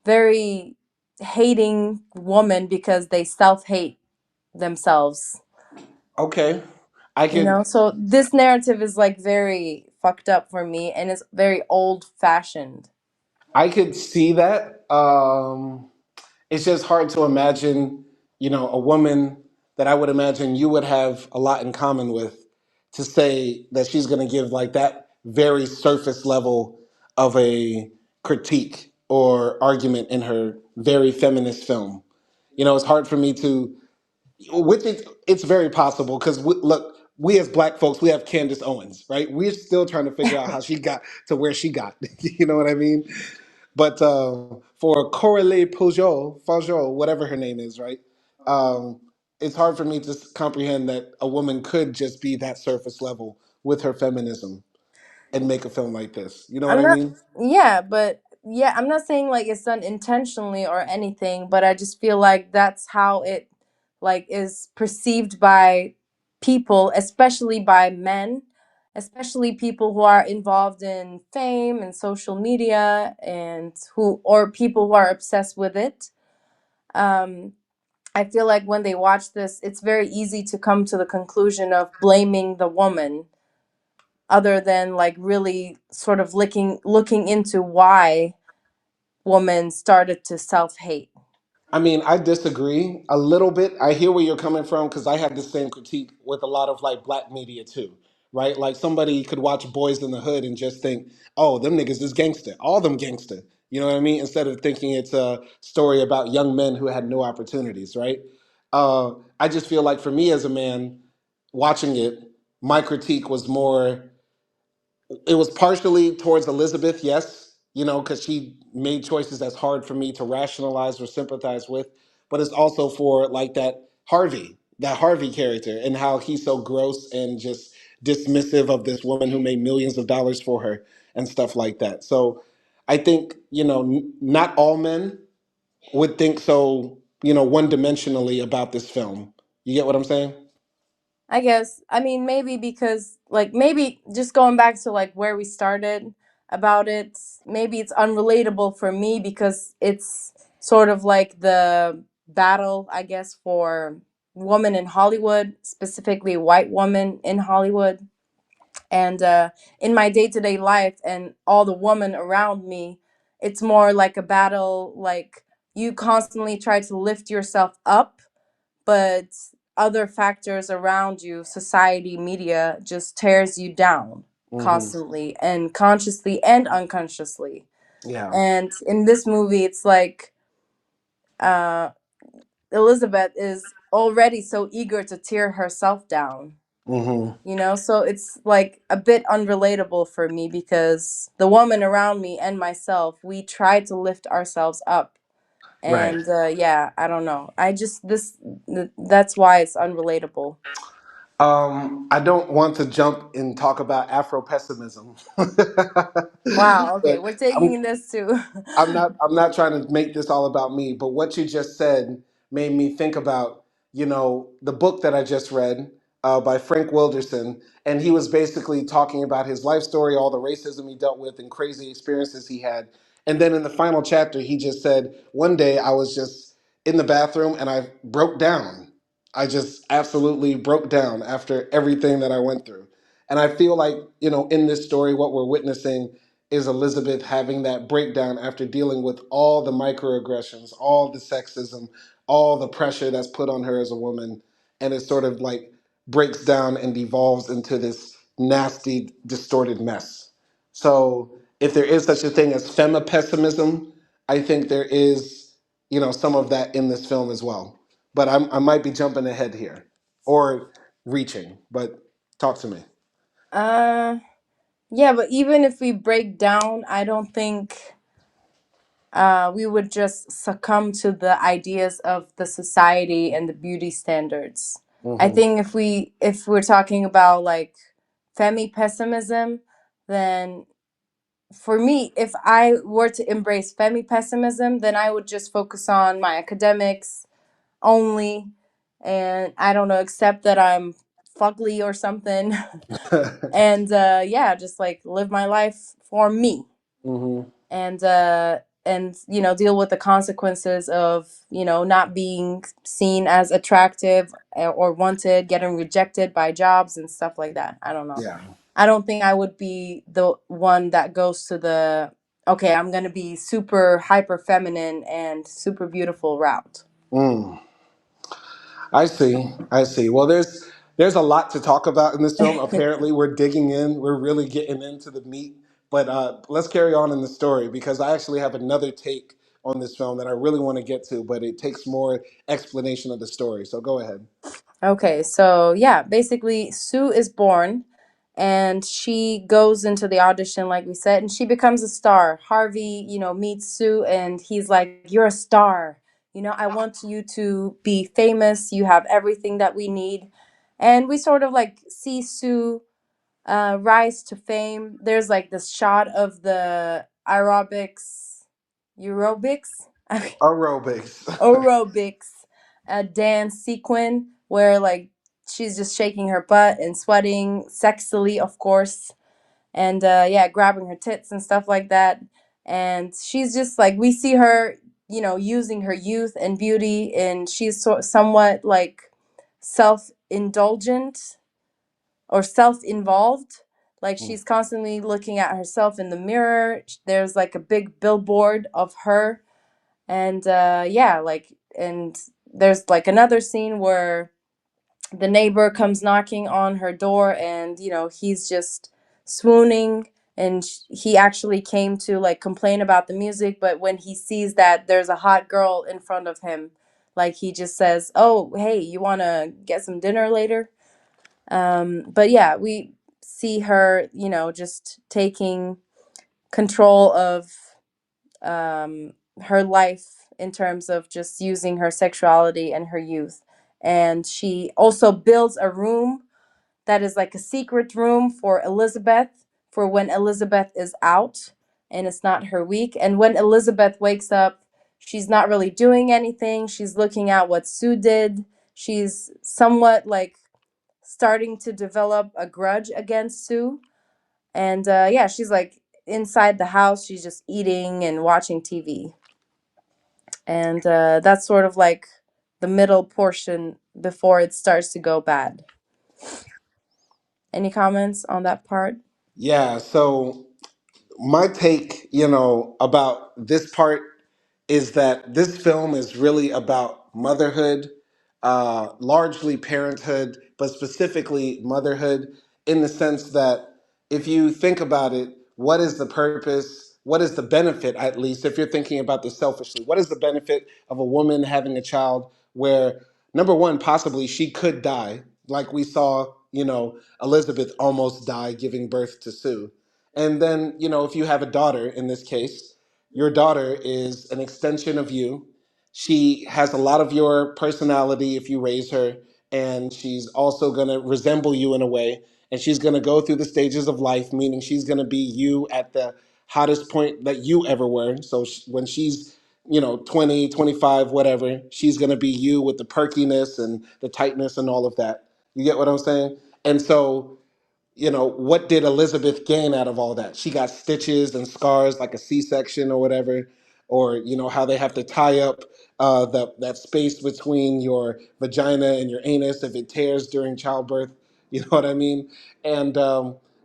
very hating woman because they self-hate themselves.
Okay, I could
So this narrative is like very fucked up for me, and it's very old fashioned.
I could see that. It's just hard to imagine, a woman that I would imagine you would have a lot in common with, to say that she's going to give like that very surface level of a critique or argument in her very feminist film. It's hard for me to, which it's very possible because look, we as black folks, we have Candace Owens, right? We're still trying to figure out how she got to where she got. You know what I mean? But for Coralie Fargeat, whatever her name is, right? Um, it's hard for me to comprehend that a woman could just be that surface level with her feminism and make a film like this. You know what
I'm
I
not,
mean?
yeah, but yeah, I'm not saying like it's done intentionally or anything, but I just feel like that's how it like is perceived by people, especially by men, especially people who are involved in fame and social media and who or people who are obsessed with it. Um, I feel like when they watch this, it's very easy to come to the conclusion of blaming the woman other than like really sort of looking into why women started to self-hate.
I mean, I disagree a little bit. I hear where you're coming from because I have the same critique with a lot of like black media too, right? Like somebody could watch Boys in the Hood and just think, "Oh, them niggas is gangster. All them gangster." You know what I mean? Instead of thinking it's a story about young men who had no opportunities, right? I just feel like for me as a man watching it, my critique was more, it was partially towards Elizabeth, yes, you know, because she made choices that's hard for me to rationalize or sympathize with. But it's also for like that Harvey character, and how he's so gross and just dismissive of this woman who made millions of dollars for her and stuff like that. So I think, you know, not all men would think so, you know, one dimensionally about this film. You get what I'm saying?
I guess, I mean, maybe because like maybe just going back to like where we started about it, maybe it's unrelatable for me because it's sort of like the battle, I guess, for women in Hollywood, specifically white women in Hollywood. And in my day-to-day life and all the women around me, it's more like a battle, like you constantly try to lift yourself up, but other factors around you, society, media, just tears you down
Hmm.
constantly and consciously and unconsciously.
Yeah.
And in this movie, it's like uh, Elizabeth is already so eager to tear herself down,
Hmm.
you know? So it's like a bit unrelatable for me because the woman around me and myself, we try to lift ourselves up.
Right.
And yeah, I don't know. I just, that's why it's unrelatable.
I don't want to jump and talk about Afro pessimism,
Wow. Okay,
but
we're
I'm
taking this to.
I'm not trying to make this all about me, but what you just said made me think about, you know, the book that I just read by Frank Wilderson, and he was basically talking about his life story, all the racism he dealt with, and crazy experiences he had. And then in the final chapter, he just said, "One day I was just in the bathroom and I broke down. I just absolutely broke down after everything that I went through." And I feel like, you know, in this story, what we're witnessing is Elizabeth having that breakdown after dealing with all the microaggressions, all the sexism, all the pressure that's put on her as a woman. And it sort of like breaks down and devolves into this nasty, distorted mess. So if there is such a thing as pessimism, I think there is, you know, some of that in this film as well. But I might be jumping ahead here or reaching, but talk to me.
uh yeah, but even if we break down, I don't think we would just succumb to the ideas of the society and the beauty standards. I
Hmm.
think if we're talking about like femi pessimism, then for me, if I were to embrace femi pessimism, then I would just focus on my academics only, and I don't know, accept that I'm fugly or something, and yeah, just like live my life for me,
Hmm.
and you know, deal with the consequences of, you know, not being seen as attractive or wanted, getting rejected by jobs and stuff like that. I don't know.
Yeah.
I don't think I would be the one that goes to the okay, I'm gonna be super hyper feminine and super beautiful route.
Mm. I see. I see. Well, there's a lot to talk about in this film. Apparently, we're digging in. We're really getting into the meat. But let's carry on in the story because I actually have another take on this film that I really want to get to, but it takes more explanation of the story. So go ahead.
Okay, so yeah, basically Sue is born and she goes into the audition like we said and she becomes a star. Harvey, you know, meets Sue and he's like, "You're a star. I want you to be famous. You have everything that we need. And we sort of like see Sue rise to fame. There's like this shot of the aerobics,
Aerobics.
aerobics dance sequence where like she's just shaking her butt and sweating sexily, of course, and yeah, grabbing her tits and stuff like that. And she's just like, we see her, using her youth and beauty, and she's somewhat like self-indulgent or self-involved. Like she's constantly looking at herself in the mirror. There's like a big billboard of her, and yeah, like, and there's like another scene where the neighbor comes knocking on her door, and he's just swooning, and he actually came to like complain about the music, but when he sees that there's a hot girl in front of him, like he just says, oh, hey, you want to get some dinner later? But yeah, we see her, just taking control of her life in terms of just using her sexuality and her youth. And she also builds a room that is like a secret room for Elisabeth, for when Elisabeth is out and it's not her week. And when Elisabeth wakes up, she's not really doing anything. She's looking at what Sue did. She's somewhat like starting to develop a grudge against Sue. And yeah, she's like inside the house, she's just eating and watching TV. And that's sort of like the middle portion before it starts to go bad. Any comments on that part?
Yeah, so my take, about this part is that this film is really about motherhood, largely parenthood, but specifically motherhood, in the sense that if you think about it, what is the purpose? What is the benefit, at least, if you're thinking about this selfishly? What is the benefit of a woman having a child where, number one, possibly she could die, like we saw, Elizabeth almost die giving birth to Sue. And then, if you have a daughter in this case, your daughter is an extension of you. She has a lot of your personality if you raise her, and she's also going to resemble you in a way. And she's going to go through the stages of life, meaning she's going to be you at the hottest point that you ever were. So when she's 20, 25, whatever, she's going to be you with the perkiness and the tightness and all of that. You get what I'm saying? And so what did Elizabeth gain out of all that? She got stitches and scars like a C-section or whatever, or how they have to tie up that space between your vagina and your anus if it tears during childbirth. You know what I mean? And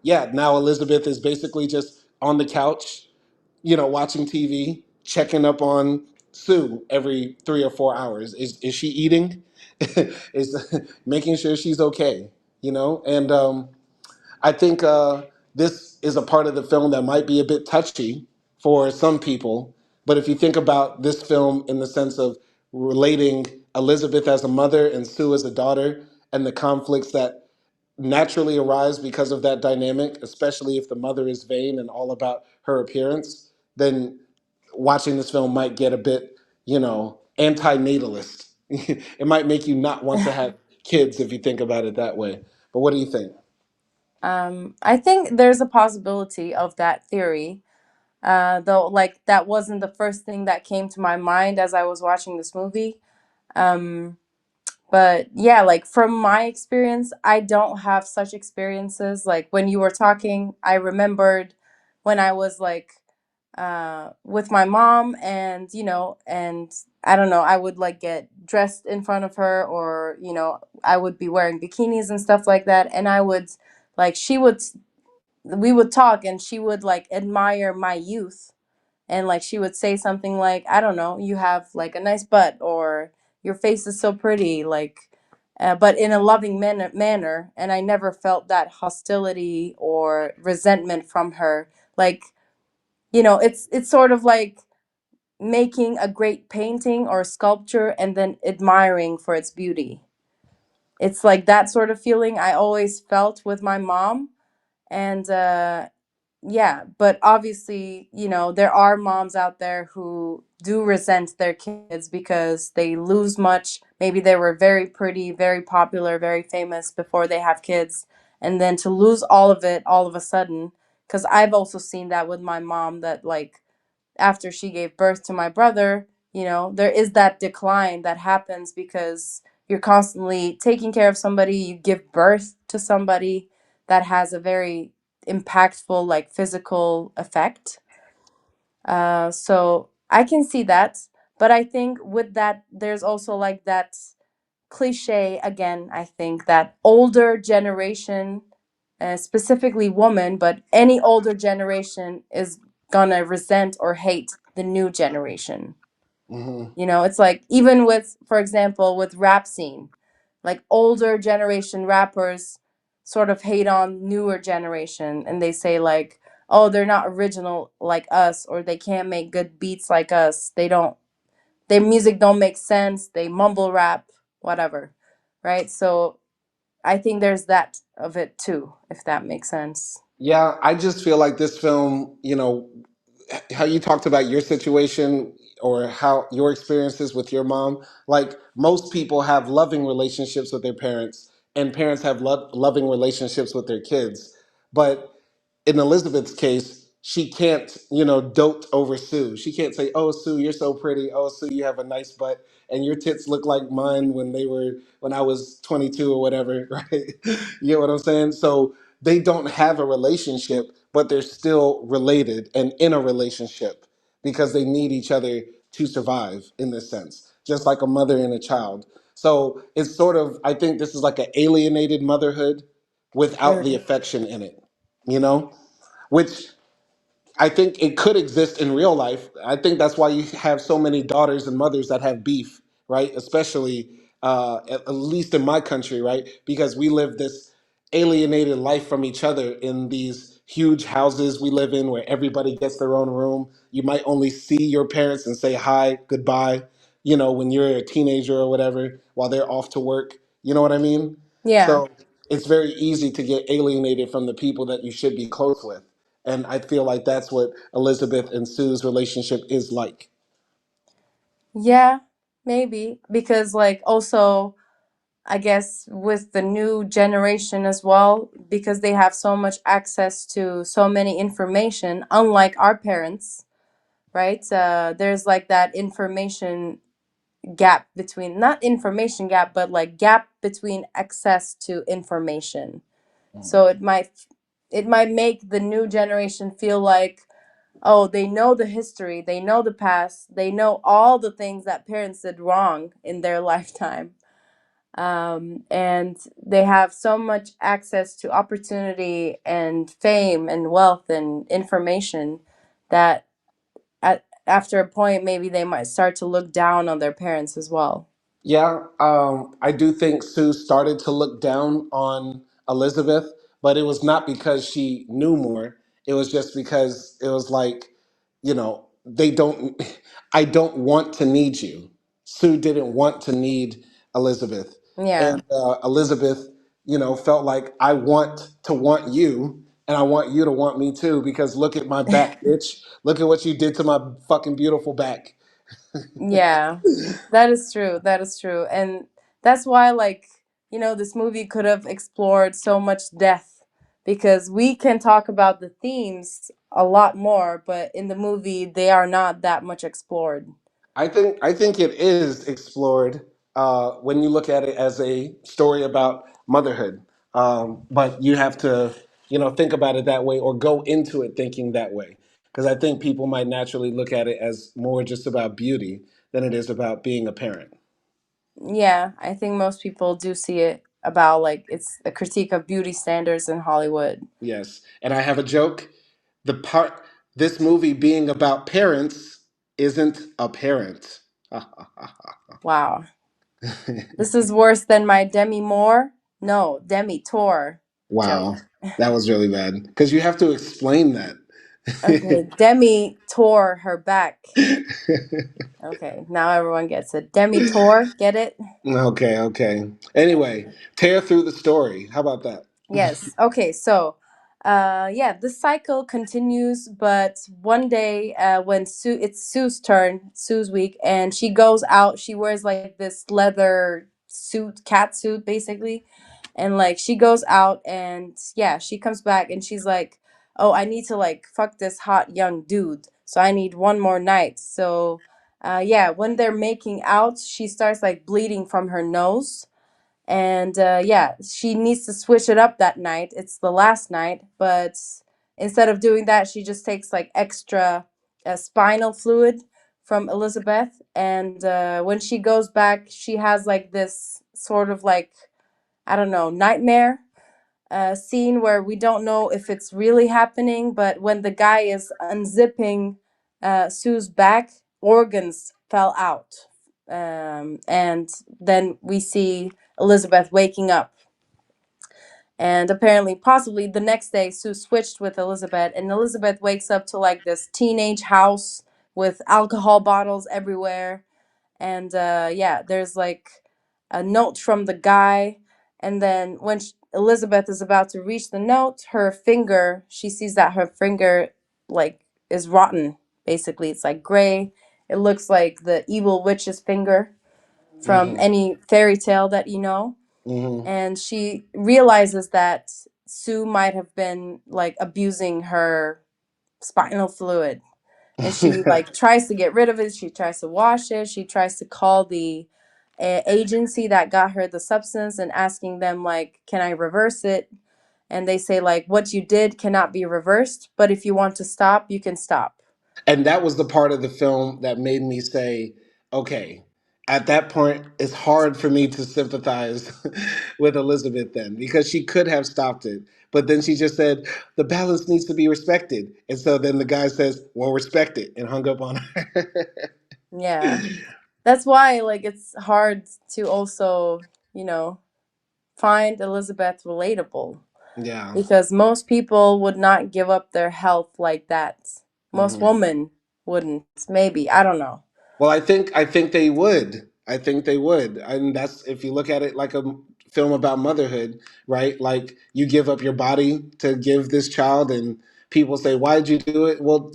yeah, now Elizabeth is basically just on the couch, watching TV, checking up on Sue every 3 or 4 hours. Is she eating? Is making sure she's okay? And I think this is a part of the film that might be a bit touchy for some people. But if you think about this film in the sense of relating Elizabeth as a mother and Sue as a daughter, and the conflicts that naturally arise because of that dynamic, especially if the mother is vain and all about her appearance, then watching this film might get a bit, anti-natalist. It might make you not want to have kids if you think about it that way. But what do you think?
I think there's a possibility of that theory, though, like, that wasn't the first thing that came to my mind as I was watching this movie. Um, but yeah, like from my experience, I don't have such experiences. Like when you were talking, I remembered when I was like with my mom, and and I don't know, I would like get dressed in front of her, or I would be wearing bikinis and stuff like that, and I would like she would we would talk, and she would like admire my youth, and like she would say something like, I don't know, you have like a nice butt, or your face is so pretty, like but in a loving manner, and I never felt that hostility or resentment from her. Like it's sort of like making a great painting or sculpture and then admiring for its beauty. It's like that sort of feeling I always felt with my mom. And yeah, but obviously, there are moms out there who do resent their kids because they lose much. Maybe they were very pretty, very popular, very famous before they have kids. And then to lose all of it all of a sudden, because I've also seen that with my mom, that like after she gave birth to my brother, there is that decline that happens because you're constantly taking care of somebody, you give birth to somebody that has a very impactful, like physical effect. So I can see that. But I think with that, there's also like that cliche again. I think that older generation, specifically woman, but any older generation is gonna resent or hate the new generation.
Hmm.
It's like even with, for example, with rap scene, like older generation rappers sort of hate on newer generation, and they say like, oh, they're not original like us, or they can't make good beats like us. Their music don't make sense. They mumble rap, whatever, right? So I think there's that of it too, if that makes sense.
Yeah, I just feel like this film, how you talked about your situation or how your experiences with your mom, like most people have loving relationships with their parents and parents have loving relationships with their kids. But in Elizabeth's case, she can't, dote over Sue. She can't say, "Oh, Sue, you're so pretty. Oh, Sue, you have a nice butt, and your tits look like mine when I was 22 or whatever." Right? You get what I'm saying? So they don't have a relationship, but they're still related and in a relationship because they need each other to survive in this sense, just like a mother and a child. So it's sort of, I think this is like an alienated motherhood without the
Mm.
affection in it, you know? Which I think it could exist in real life. I think that's why you have so many daughters and mothers that have beef, right? Especially, at least in my country, right? Because we live this alienated life from each other in these huge houses we live in where everybody gets their own room. You might only see your parents and say hi, goodbye, when you're a teenager or whatever, while they're off to work. You know what I mean?
Yeah.
So it's very easy to get alienated from the people that you should be close with. And I feel like that's what Elizabeth and Sue's relationship is like.
Yeah, maybe. Because, like, also, I guess with the new generation as well, because they have so much access to so many information, unlike our parents, right? There's like that information gap between, not information gap, but like gap between access to information. So it might make the new generation feel like, oh, they know the history, they know the past, they know all the things that parents did wrong in their lifetime. And they have so much access to opportunity and fame and wealth and information that after a point, maybe they might start to look down on their parents as well.
Yeah, I do think Sue started to look down on Elizabeth, but it was not because she knew more. It was just because it was like, they don't, I don't want to need you. Sue didn't want to need Elizabeth.
Yeah.
And Elizabeth, felt like, I want to want you, and I want you to want me too, because look at my back, bitch. Look at what you did to my fucking beautiful back.
Yeah, that is true. That is true. And that's why, like, this movie could have explored so much death because we can talk about the themes a lot more, but in the movie, they are not that much explored.
I think it is explored when you look at it as a story about motherhood. But you have to, think about it that way or go into it thinking that way. Because I think people might naturally look at it as more just about beauty than it is about being a parent.
Yeah, I think most people do see it about like it's a critique of beauty standards in Hollywood.
Yes. And I have a joke. The part this movie being about parents isn't apparent.
Wow. This is worse than my Demi Moore. No, Demi Tour
Wow.
joke.
That was really bad. Because you have to explain that.
Okay, Demi tore her back. Okay, now everyone gets it. Demi tore, get it?
Okay, okay. Anyway, tear through the story. How about that?
Yes. Okay, so Yeah, this cycle continues, but one day, when it's Sue's turn, Sue's week, and she goes out. She wears like this leather suit, cat suit, basically, and like she goes out, and yeah, she comes back, and she's like, "Oh, I need to like fuck this hot young dude, so I need one more night." So, yeah, when they're making out, she starts like bleeding from her nose, and yeah, she needs to switch it up that night. It's the last night, but instead of doing that, she just takes like extra spinal fluid from Elisabeth. And when she goes back, she has like this sort of like, I don't know, nightmare scene where we don't know if it's really happening, but when the guy is unzipping Sue's back, organs fell out. And then we see Elisabeth waking up. And apparently, possibly the next day, Sue switched with Elisabeth, and Elisabeth wakes up to like this teenage house with alcohol bottles everywhere. And yeah, there's like a note from the guy. And then when Elizabeth is about to reach the note, her finger, she sees that her finger like is rotten. Basically, it's like gray. It looks like the evil witch's finger from
Hmm.
any fairy tale that you know.
Hmm.
And she realizes that Sue might have been like abusing her spinal fluid, and she like tries to get rid of it. She tries to wash it. She tries to call the agency that got her the substance and asking them like, can I reverse it? And they say like, what you did cannot be reversed, but if you want to stop, you can stop.
And that was the part of the film that made me say, okay, at that point, it's hard for me to sympathize with Elizabeth then because she could have stopped it. But then she just said, the balance needs to be respected. And so then the guy says, well, respect it, and hung up on her.
Yeah, that's why like it's hard to also, you know, find Elizabeth relatable,
Yeah.
because most people would not give up their health like that. Most
Hmm.
women wouldn't. Maybe, I don't know.
Well, I think they would. I think they would. And that's if you look at it like a film about motherhood, right? Like you give up your body to give this child, and people say, "Why did you do it?" Well,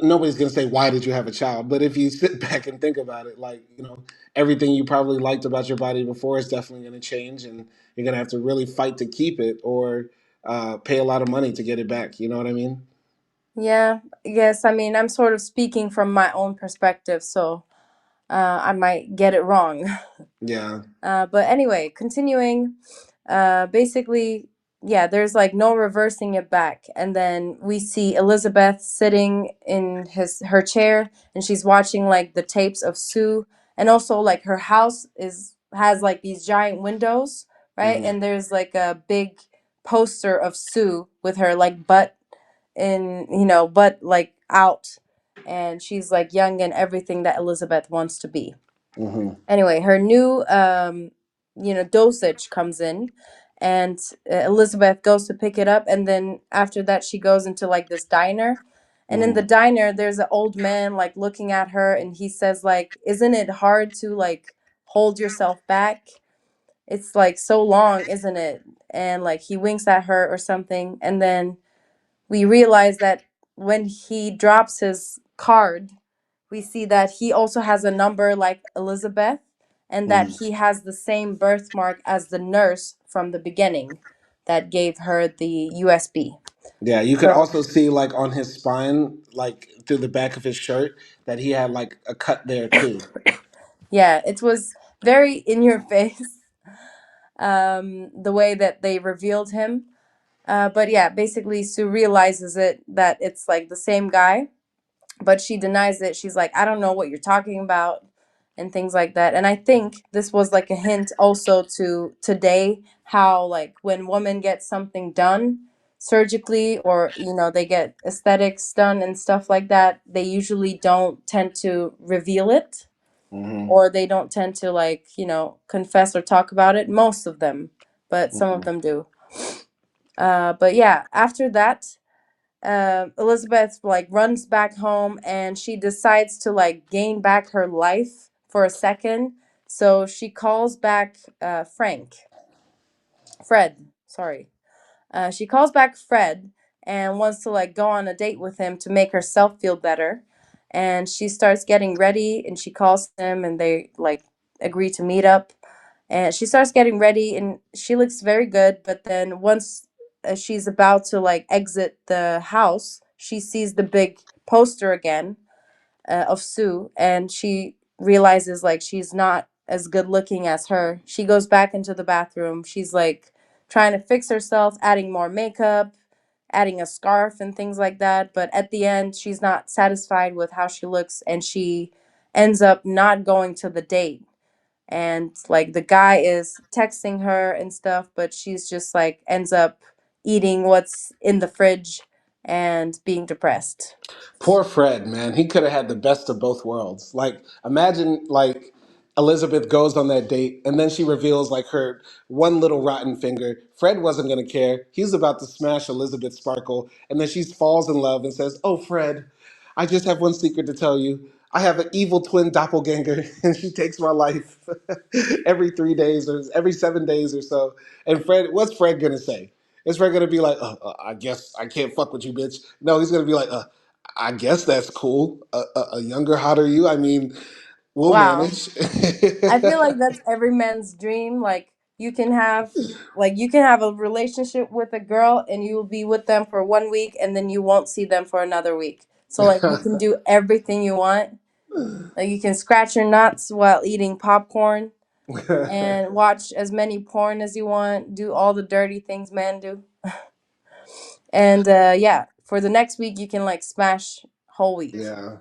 nobody's going to say, "Why did you have a child?" But if you sit back and think about it, like, everything you probably liked about your body before is definitely going to change, and you're going to have to really fight to keep it, or pay a lot of money to get it back. You know what I mean?
Yeah, yes, I mean, I'm sort of speaking from my own perspective, so I might get it wrong.
Yeah.
But anyway, continuing, basically, yeah, there's like no reversing it back. And then we see Elizabeth sitting in her chair, and she's watching like the tapes of Sue. And also like her house is has like these giant windows, right?
Hmm.
And there's like a big poster of Sue with her like butt in, butt like out. And she's like young and everything that Elizabeth wants to be.
Hmm.
Anyway, her new dosage comes in, and Elizabeth goes to pick it up, and then after that she goes into like this diner, and in the
Hmm.
diner there's an old man like looking at her, and he says like, isn't it hard to like hold yourself back? It's like so long, isn't it? And like he winks at her or something, and then we realize that when he drops his card, we see that he also has a number like Elizabeth, and that
Hmm.
he has the same birthmark as the nurse from the beginning that gave her the USB.
Yeah, you could
So,
also see like on his spine, like through the back of his shirt, that he had like a cut there too.
yeah, it was very in your face, the way that they revealed him. But yeah, basically, Sue realizes that it's like the same guy, but she denies it. She's like, I don't know what you're talking about, and things like that. And I think this was like a hint also to today, how like when women get something done surgically, or they get aesthetics done and stuff like that, they usually don't tend to reveal it,
Hmm.
or they don't tend to like confess or talk about it, most of them, but some of
Hmm.
them do. But yeah, after that, Elizabeth like runs back home, and she decides to like gain back her life for a second. So she calls back Fred, sorry. She calls back Fred and wants to like go on a date with him to make herself feel better. And she starts getting ready and she calls him and they like agree to meet up. And she starts getting ready and she looks very good. But then once she's about to like exit the house, she sees the big poster again of Sue, and she realizes like she's not as good looking as her. She goes back into the bathroom. She's like trying to fix herself, adding more makeup, adding a scarf and things like that. But at the end, she's not satisfied with how she looks, and she ends up not going to the date. And like the guy is texting her and stuff, but she's just like ends up eating what's in the fridge and being depressed.
Poor Fred, man. He could have had the best of both worlds. Like, imagine, like, Elizabeth goes on that date and then she reveals, like, her one little rotten finger. Fred wasn't going to care. He's about to smash Elisabeth Sparkle. And then she falls in love and says, "Oh, Fred, I just have one secret to tell you. I have an evil twin doppelganger, and she takes my life every 3 days or every 7 days or so." And Fred, what's Fred going to say? Is Fred going to be like, I guess I can't fuck with you, bitch? No, he's going to be like, I guess that's cool. A younger, hotter you. I mean, we'll
Wow.
manage.
I feel like that's every man's dream. Like you can have a relationship with a girl and you will be with them for 1 week and then you won't see them for another week. So like you can do everything you want. Like you can scratch your nuts while eating popcorn and watch as many porn as you want, do all the dirty things men do. And yeah, for the next week you can like smash whole week.
Yeah,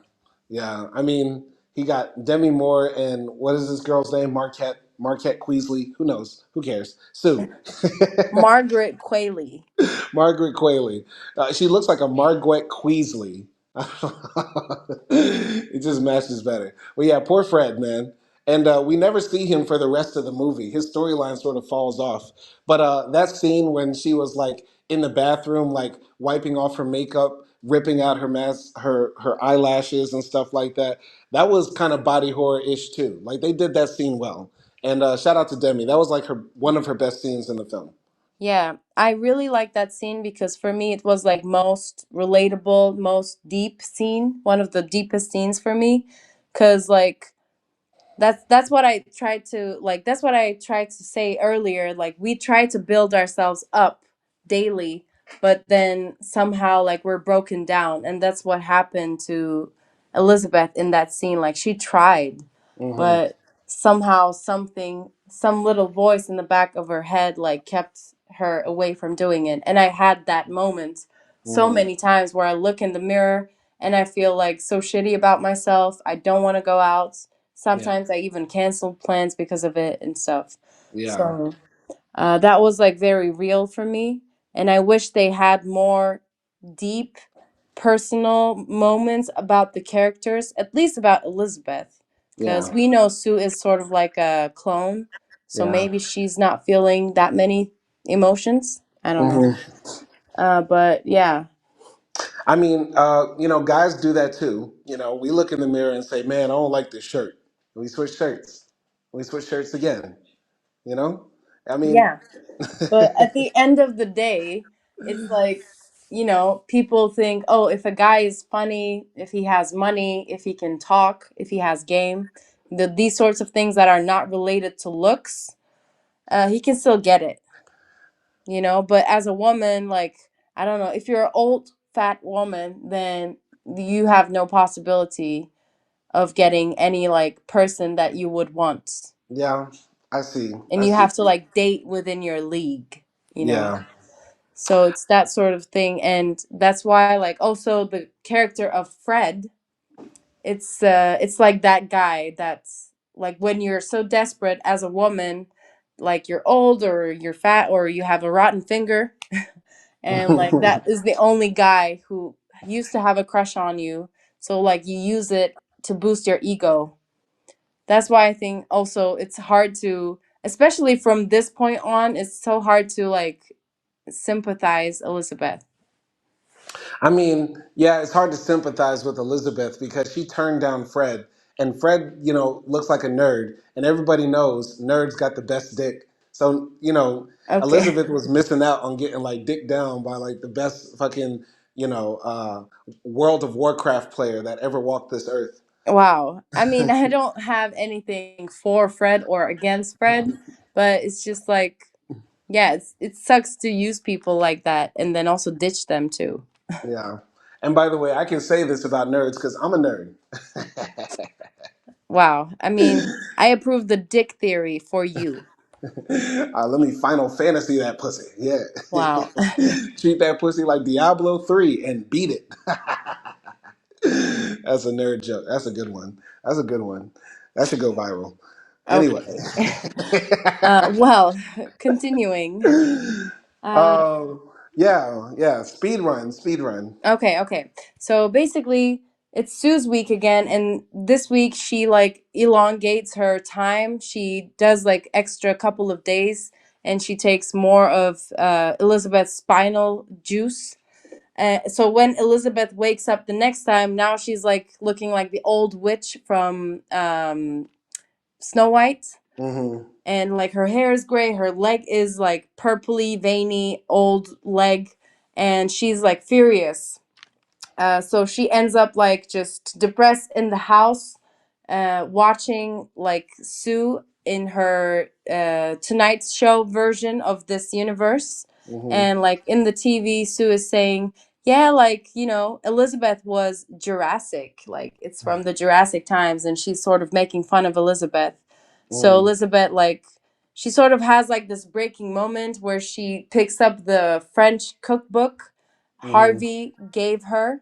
yeah. I mean, he got Demi Moore and what is this girl's name? Marquette Queasley. Who knows? Who cares? Sue.
Margaret Qualley.
Margaret Qualley. She looks like a Margaret Queasley. It just matches better. Well, yeah, poor Fred, man. And we never see him for the rest of the movie. His storyline sort of falls off. But that scene when she was like in the bathroom, like wiping off her makeup, ripping out her mask, her eyelashes and stuff like that, that was kind of body horror ish too. Like they did that scene well. And shout out to Demi. That was like her one of her best scenes in the film.
Yeah, I really like that scene because for me it was like most relatable, most deep scene, one of the deepest scenes for me, cuz like that's what I tried to like that's what I tried to say earlier, like we try to build ourselves up daily, but then somehow like we're broken down, and that's what happened to Elizabeth in that scene. Like she tried,
Hmm.
but somehow some little voice in the back of her head like kept her away from doing it. And I had that moment so
Hmm.
many times where I look in the mirror and I feel like so shitty about myself. I don't want to go out.
Yeah.
Sometimes I even canceled plans because of it and stuff.
Yeah.
So that was like very real for me. And I wish they had more deep personal moments about the characters, at least about Elizabeth. Because
Yeah.
we know Sue is sort of like a clone. So
Yeah.
maybe she's not feeling that many emotions. I don't know.
Hmm.
But yeah.
I mean, guys do that too. We look in the mirror and say, "Man, I don't like this shirt." And we switch shirts. We switch shirts again. You know, I mean,
Yeah. But at the end of the day, it's like, people think, oh, if a guy is funny, if he has money, if he can talk, if he has game, these sorts of things that are not related to looks, he can still get it. But as a woman, like, I don't know, if you're an old, fat woman, then you have no possibility of getting any, like, person that you would want.
yeah, I see.
And
I
you
see.
have to, like, date within your league.
Yeah.
So it's that sort of thing, and that's why like also the character of Fred, it's like that guy that's like when you're so desperate as a woman, like you're old or you're fat or you have a rotten finger, and like that is the only guy who used to have a crush on you. So like you use it to boost your ego. That's why I think also it's hard to, especially from this point on, it's so hard to like sympathize Elizabeth.
I mean, yeah, it's hard to sympathize with Elizabeth because she turned down Fred, and Fred, looks like a nerd, and everybody knows nerds got the best dick. So,
Okay.
Elizabeth was missing out on getting like dicked down by like the best fucking, you know, World of Warcraft player that ever walked this earth.
Wow. I mean, I don't have anything for Fred or against Fred, but it's just like, yeah, it sucks to use people like that and then also ditch them too.
Yeah. And by the way, I can say this about nerds because I'm a nerd.
Wow. I mean, I approve the dick theory for you.
Let me Final Fantasy that pussy. Yeah.
Wow.
Treat that pussy like Diablo 3 and beat it. That's a nerd joke. That's a good one. That's a good one. That should go viral. Anyway.
Okay. Well, continuing. Uh,
um, yeah, yeah. Speed run, speed run.
okay, okay. So basically, it's Sue's week again, and this week she like elongates her time. She does like extra couple of days, and she takes more of Elizabeth's spinal juice. So when Elizabeth wakes up the next time, now she's like looking like the old witch from Snow White.
Mm-hmm.
And like her hair is gray, her leg is like purpley, veiny, old leg, and she's like furious. So she ends up like just depressed in the house, watching like Sue in her Tonight Show version of this universe.
Mm-hmm.
And like in the TV, Sue is saying, yeah, like, you know, Elizabeth was Jurassic. Like it's from the Jurassic times. And she's sort of making fun of Elizabeth. So
Mm-hmm.
Elizabeth, like, she sort of has like this breaking moment where she picks up the French cookbook
Mm-hmm.
Harvey gave her,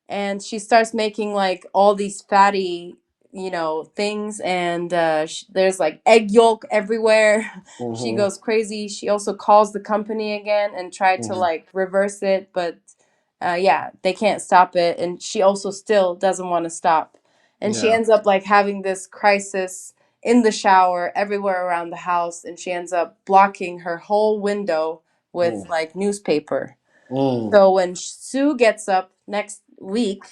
and she starts making like all these fatty, you know, things, and there's like egg yolk everywhere. She
Mm-hmm.
goes crazy. She also calls the company again and tried to
Mm-hmm.
like reverse it, but yeah, they can't stop it, and she also still doesn't want to stop, and she
Yeah.
ends up like having this crisis in the shower everywhere around the house, and she ends up blocking her whole window with
Mm.
like newspaper.
Mm.
So when Sue gets up next week,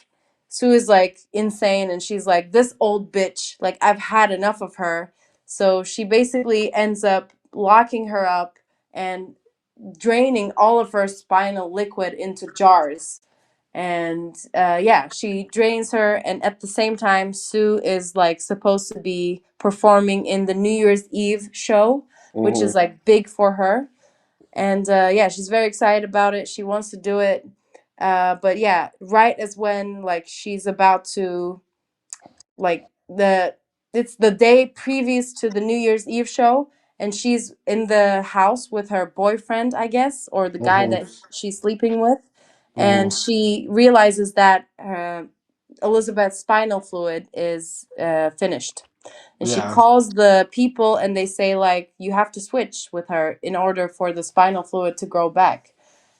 Sue is like insane, and she's like, this old bitch, like I've had enough of her. So she basically ends up locking her up and draining all of her spinal liquid into jars. And yeah, she drains her, and at the same time, Sue is like supposed to be performing in the New Year's Eve show, which
Mm-hmm.
is like big for her. And yeah, she's very excited about it. She wants to do it. But yeah, right as when like she's about to like the it's the day previous to the New Year's Eve show, and she's in the house with her boyfriend, I guess, or the guy
Mm-hmm.
that she's sleeping with, and
Mm-hmm.
she realizes that Elizabeth's spinal fluid is finished, and she
Yeah.
calls the people, and they say like you have to switch with her in order for the spinal fluid to grow back.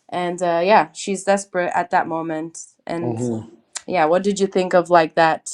And yeah, she's desperate at that moment. And
Mm-hmm.
yeah, what did you think of like that?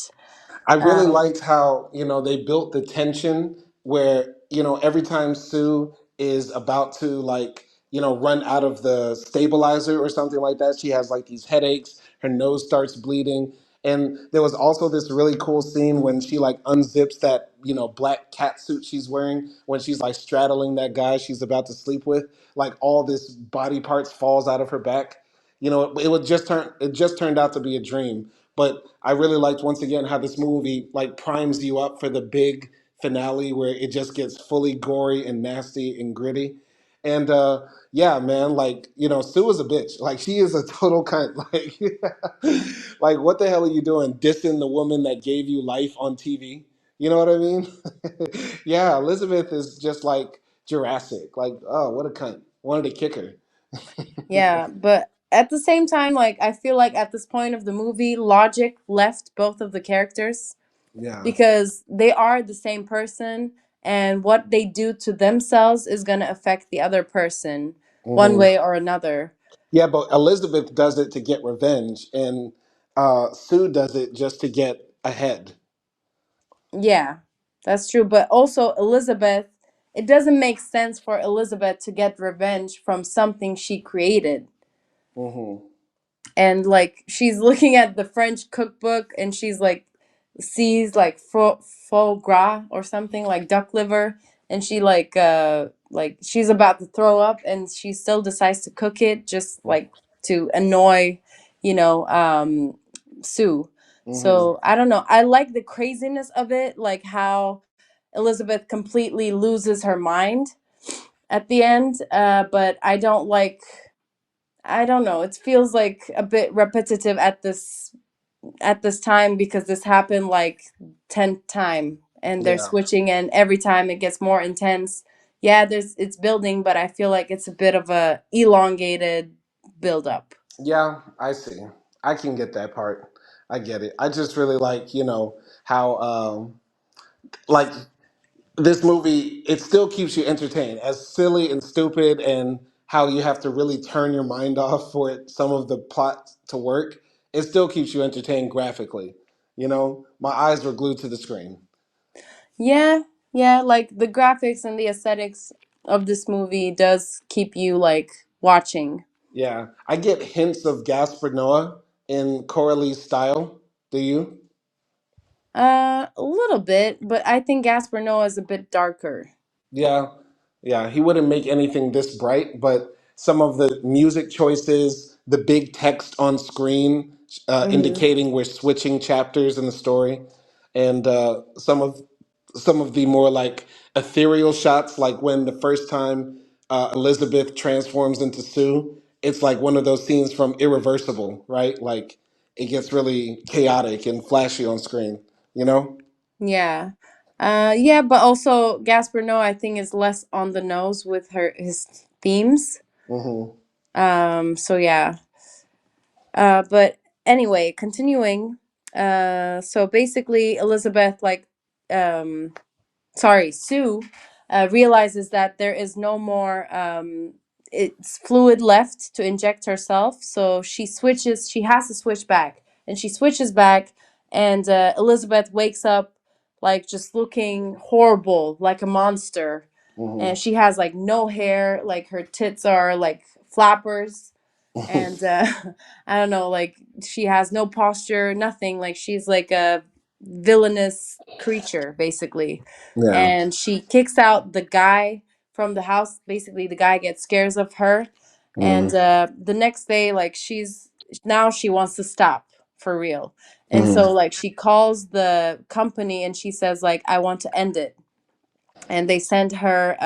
I really
um
liked how, you know, they built the tension where, you know, every time Sue is about to like, you know, run out of the stabilizer or something like that, she has like these headaches, her nose starts bleeding. And there was also this really cool scene when she like unzips that, you know, black cat suit she's wearing when she's like straddling that guy she's about to sleep with. Like all this body parts falls out of her back. You know, it just turned out to be a dream. But I really liked once again how this movie like primes you up for the big finale where it just gets fully gory and nasty and gritty. And yeah, man, like, you know, Sue is a bitch. Like she is a total cunt. Like like what the hell are you doing? Dissing the woman that gave you life on TV. You know what I mean? Yeah, Elizabeth is just like Jurassic. Like, oh, what a cunt. Wanted to kick her.
yeah, but at the same time, like I feel like at this point of the movie, logic left both of the characters,
Yeah.
because they are the same person, and what they do to themselves is going to affect the other person one
Hmm.
way or another.
Yeah, but Elizabeth does it to get revenge, and Sue does it just to get ahead.
Yeah, that's true. But also, Elizabeth, it doesn't make sense for Elizabeth to get revenge from something she created.
Hmm.
And like, she's looking at the French cookbook, and she's like, sees like faux gras or something like duck liver. And she like like she's about to throw up, and she still decides to cook it just like to annoy, you know, Sue.
Hmm.
So I don't know. I like the craziness of it, like how Elizabeth completely loses her mind at the end. But I don't like. I don't know. It feels like a bit repetitive at this time because this happened like 10th time and they're
Yeah.
switching, and every time it gets more intense. Yeah, there's it's building, but I feel like it's a bit of a elongated build up.
Yeah, I see. I can get that part. I get it. I just really like, how like this movie, it still keeps you entertained, as silly and stupid, and how you have to really turn your mind off for some of the plot to work. It still keeps you entertained graphically. My eyes were glued to the screen.
Yeah, yeah, like the graphics and the aesthetics of this movie does keep you like watching.
Yeah, I get hints of Gaspar Noah in Coralie's style. Do you?
A little bit, but I think Gaspar Noah is a bit darker.
Yeah, yeah, he wouldn't make anything this bright, but some of the music choices, the big text on screen
Hmm.
indicating we're switching chapters in the story, and some of the more like ethereal shots, like when the first time Elizabeth transforms into Sue, it's like one of those scenes from Irreversible, right? Like it gets really chaotic and flashy on screen, you know?
Yeah. Yeah, but also Gaspar Noé, I think, is less on the nose with his themes.
Hmm.
So yeah. But anyway, continuing. So basically Elizabeth um Sue realizes that there is no more it's fluid left to inject herself. So she has to switch back. And she switches back, and Elizabeth wakes up like just looking horrible, like a monster. And
Hmm.
she has like no hair, like her tits are like flappers, and I don't know, like she has no posture, nothing. Like she's like a villainous creature basically.
Yeah.
And she kicks out the guy from the house. Basically the guy gets scares of her, and
Hmm.
the next day, like now she wants to stop for real. And
Hmm.
so like she calls the company and she says like, I want to end it. And they send her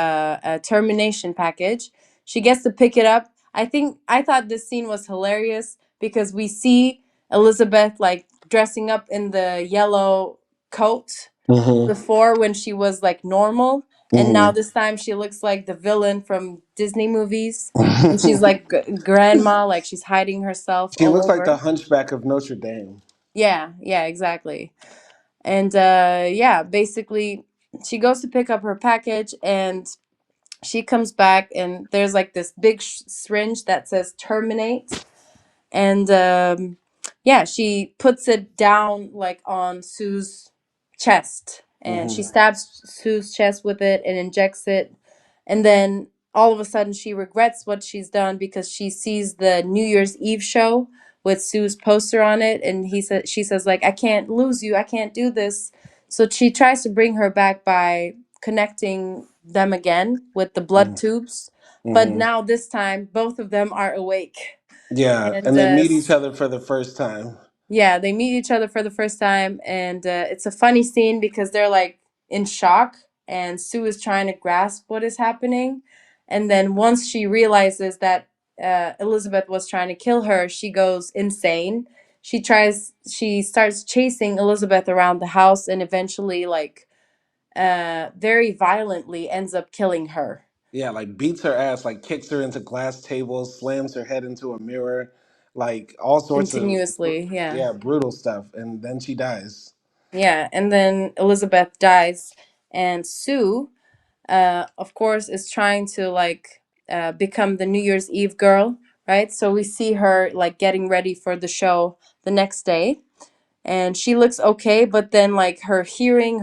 a termination package. She gets to pick it up. I thought this scene was hilarious because we see Elizabeth like dressing up in the yellow coat
Hmm.
before when she was like normal, and now
Hmm.
this time she looks like the villain from Disney movies, and she's like grandma, like she's hiding herself
She
all
looks like the
over.
Hunchback of Notre Dame.
Yeah, yeah, exactly. And yeah, basically she goes to pick up her package, and she comes back, and there's like this big syringe that says terminate. And yeah, she puts it down like on Sue's chest, and she
Hmm.
stabs Sue's chest with it and injects it. And then all of a sudden she regrets what she's done because she sees the New Year's Eve show with Sue's poster on it, and she says like, I can't lose you, I can't do this. So she tries to bring her back by connecting them again with the blood tubes, but
Hmm.
now this time both of them are awake.
Yeah,
And
and they meet each other for the first time.
yeah, they meet each other for the first time, and it's a funny scene because they're like in shock, and Sue is trying to grasp what is happening. And then once she realizes that Elizabeth was trying to kill her, she goes insane. She starts chasing Elizabeth around the house, and eventually, like, very violently ends up killing her
Yeah, like beats her ass, like kicks her into glass tables, slams her head into a mirror, like all sorts of,
continuously. Yeah.
yeah, brutal stuff. And then she dies.
Yeah, and then Elizabeth dies, and Sue, of course, is trying to like become the New Year's Eve girl, right? So we see her like getting ready for the show the next day, and she looks okay, but then like her hearing,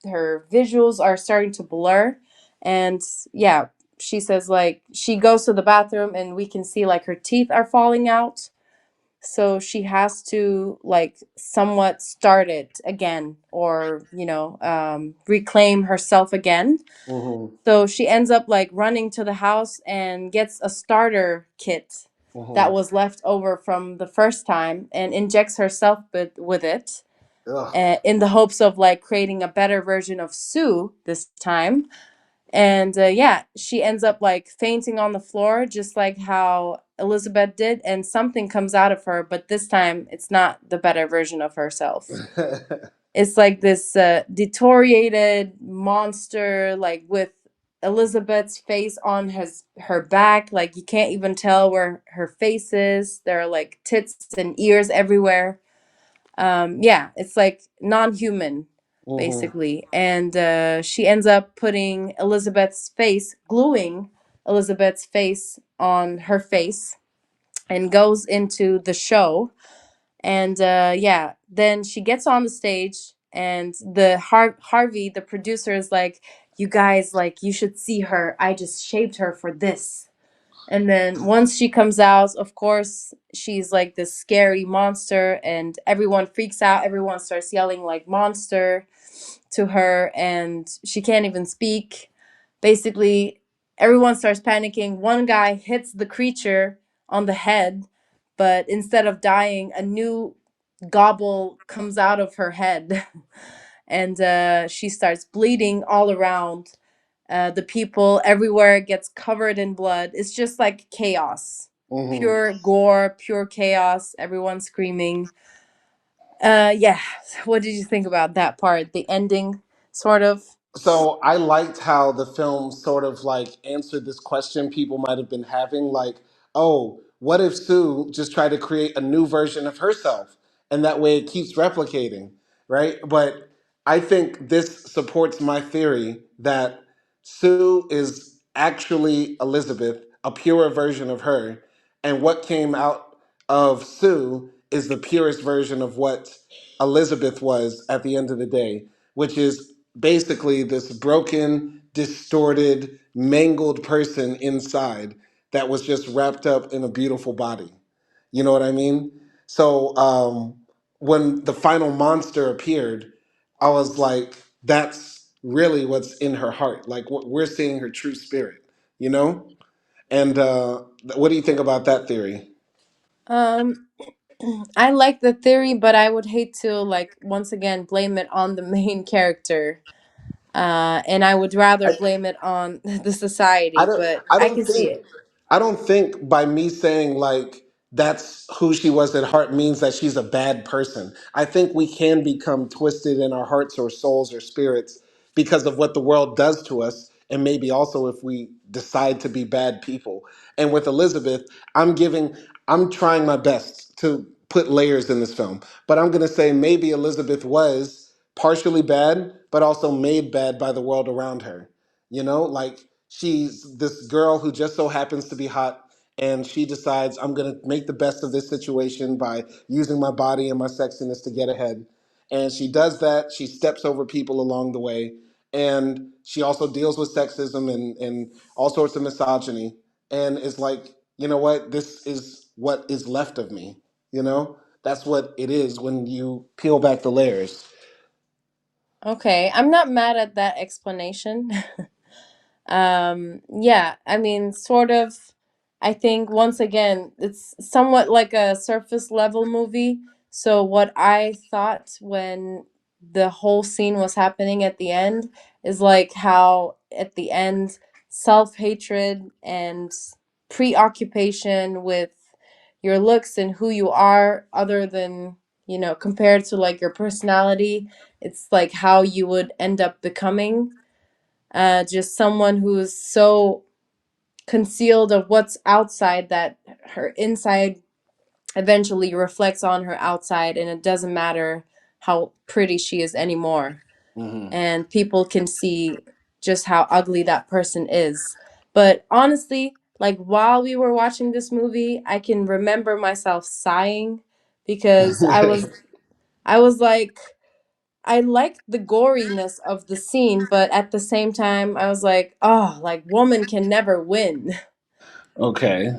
her visuals are starting to blur, and yeah, she says like she goes to the bathroom, and we can see like her teeth are falling out. so she has to like somewhat start it again, or reclaim herself again.
Mm-hmm.
So she ends up like running to the house and gets a starter kit that
Mm-hmm.
was left over from the first time, and injects herself with it,
Ugh.
in the hopes of like creating a better version of Sue this time. And yeah, she ends up like fainting on the floor, just like how Elizabeth did, and something comes out of her, but this time it's not the better version of herself. It's like this deteriorated monster, like with Elizabeth's face on her back. Like you can't even tell where her face is. There are like tits and ears everywhere. Yeah, it's like non-human,
Mm-hmm.
basically. And she ends up putting Elizabeth's face, gluing Elizabeth's face on her face, and goes into the show. And yeah, then she gets on the stage, and the Harvey, the producer, is like, you guys, like, you should see her, I just shaped her for this. And then once she comes out, of course, she's like this scary monster, and everyone freaks out. Everyone starts yelling like monster to her, and she can't even speak. Basically, everyone starts panicking. One guy hits the creature on the head, but instead of dying, a new gobble comes out of her head. And she starts bleeding all around. The people everywhere gets covered in blood. It's just like chaos,
Mm-hmm.
pure gore, pure chaos. Everyone screaming. Yeah. What did you think about that part? The ending, sort of.
So I liked how the film sort of like answered this question people might have been having, like, oh, what if Sue just tried to create a new version of herself, and that way it keeps replicating, right? But I think this supports my theory that Sue is actually Elizabeth, a purer version of her, and what came out of Sue is the purest version of what Elizabeth was at the end of the day, which is basically this broken, distorted, mangled person inside that was just wrapped up in a beautiful body. You know what I mean? So when the final monster appeared, I was like, that's really what's in her heart. Like we're seeing her true spirit, you know? And what do you think about that theory?
Um, I like the theory, but I would hate to like once again blame it on the main character. And I would rather blame it on the
I
society,
don't
but
I
I
don't
can see
think
it.
I don't think by me saying like that's who she was at heart means that she's a bad person. I think we can become twisted in our hearts or souls or spirits because of what the world does to us, and maybe also if we decide to be bad people. And with Elizabeth, I'm trying my best to put layers in this film, but I'm going to say maybe Elizabeth was partially bad but also made bad by the world around her. You know, like she's this girl who just so happens to be hot, and she decides, I'm going to make the best of this situation by using my body and my sexiness to get ahead. And she does that. She steps over people along the way. And she also deals with sexism and all sorts of misogyny. And is like, you know what? This is what is left of me. You know? That's what it is when you peel back the layers.
Okay, I'm not mad at that explanation. Yeah, I mean, sort of. I think once again, it's somewhat like a surface level movie. So what I thought when the whole scene was happening at the end is like how at the end, self-hatred and preoccupation with your looks and who you are, other than, compared to like your personality, it's like how you would end up becoming, just someone who's so concealed of what's outside that her inside eventually reflects on her outside, and it doesn't matter how pretty she is anymore,
Hmm.
and people can see just how ugly that person is. But honestly, like while we were watching this movie, I can remember myself sighing, because I was like, I liked the goriness of the scene, but at the same time, I was like, oh, like woman can never win.
Okay.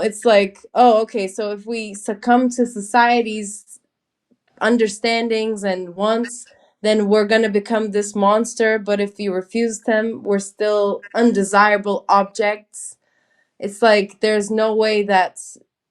It's like, oh, okay, so if we succumb to society's understandings and wants, then we're going to become this monster. But if we refuse them, we're still undesirable objects. It's like there's no way that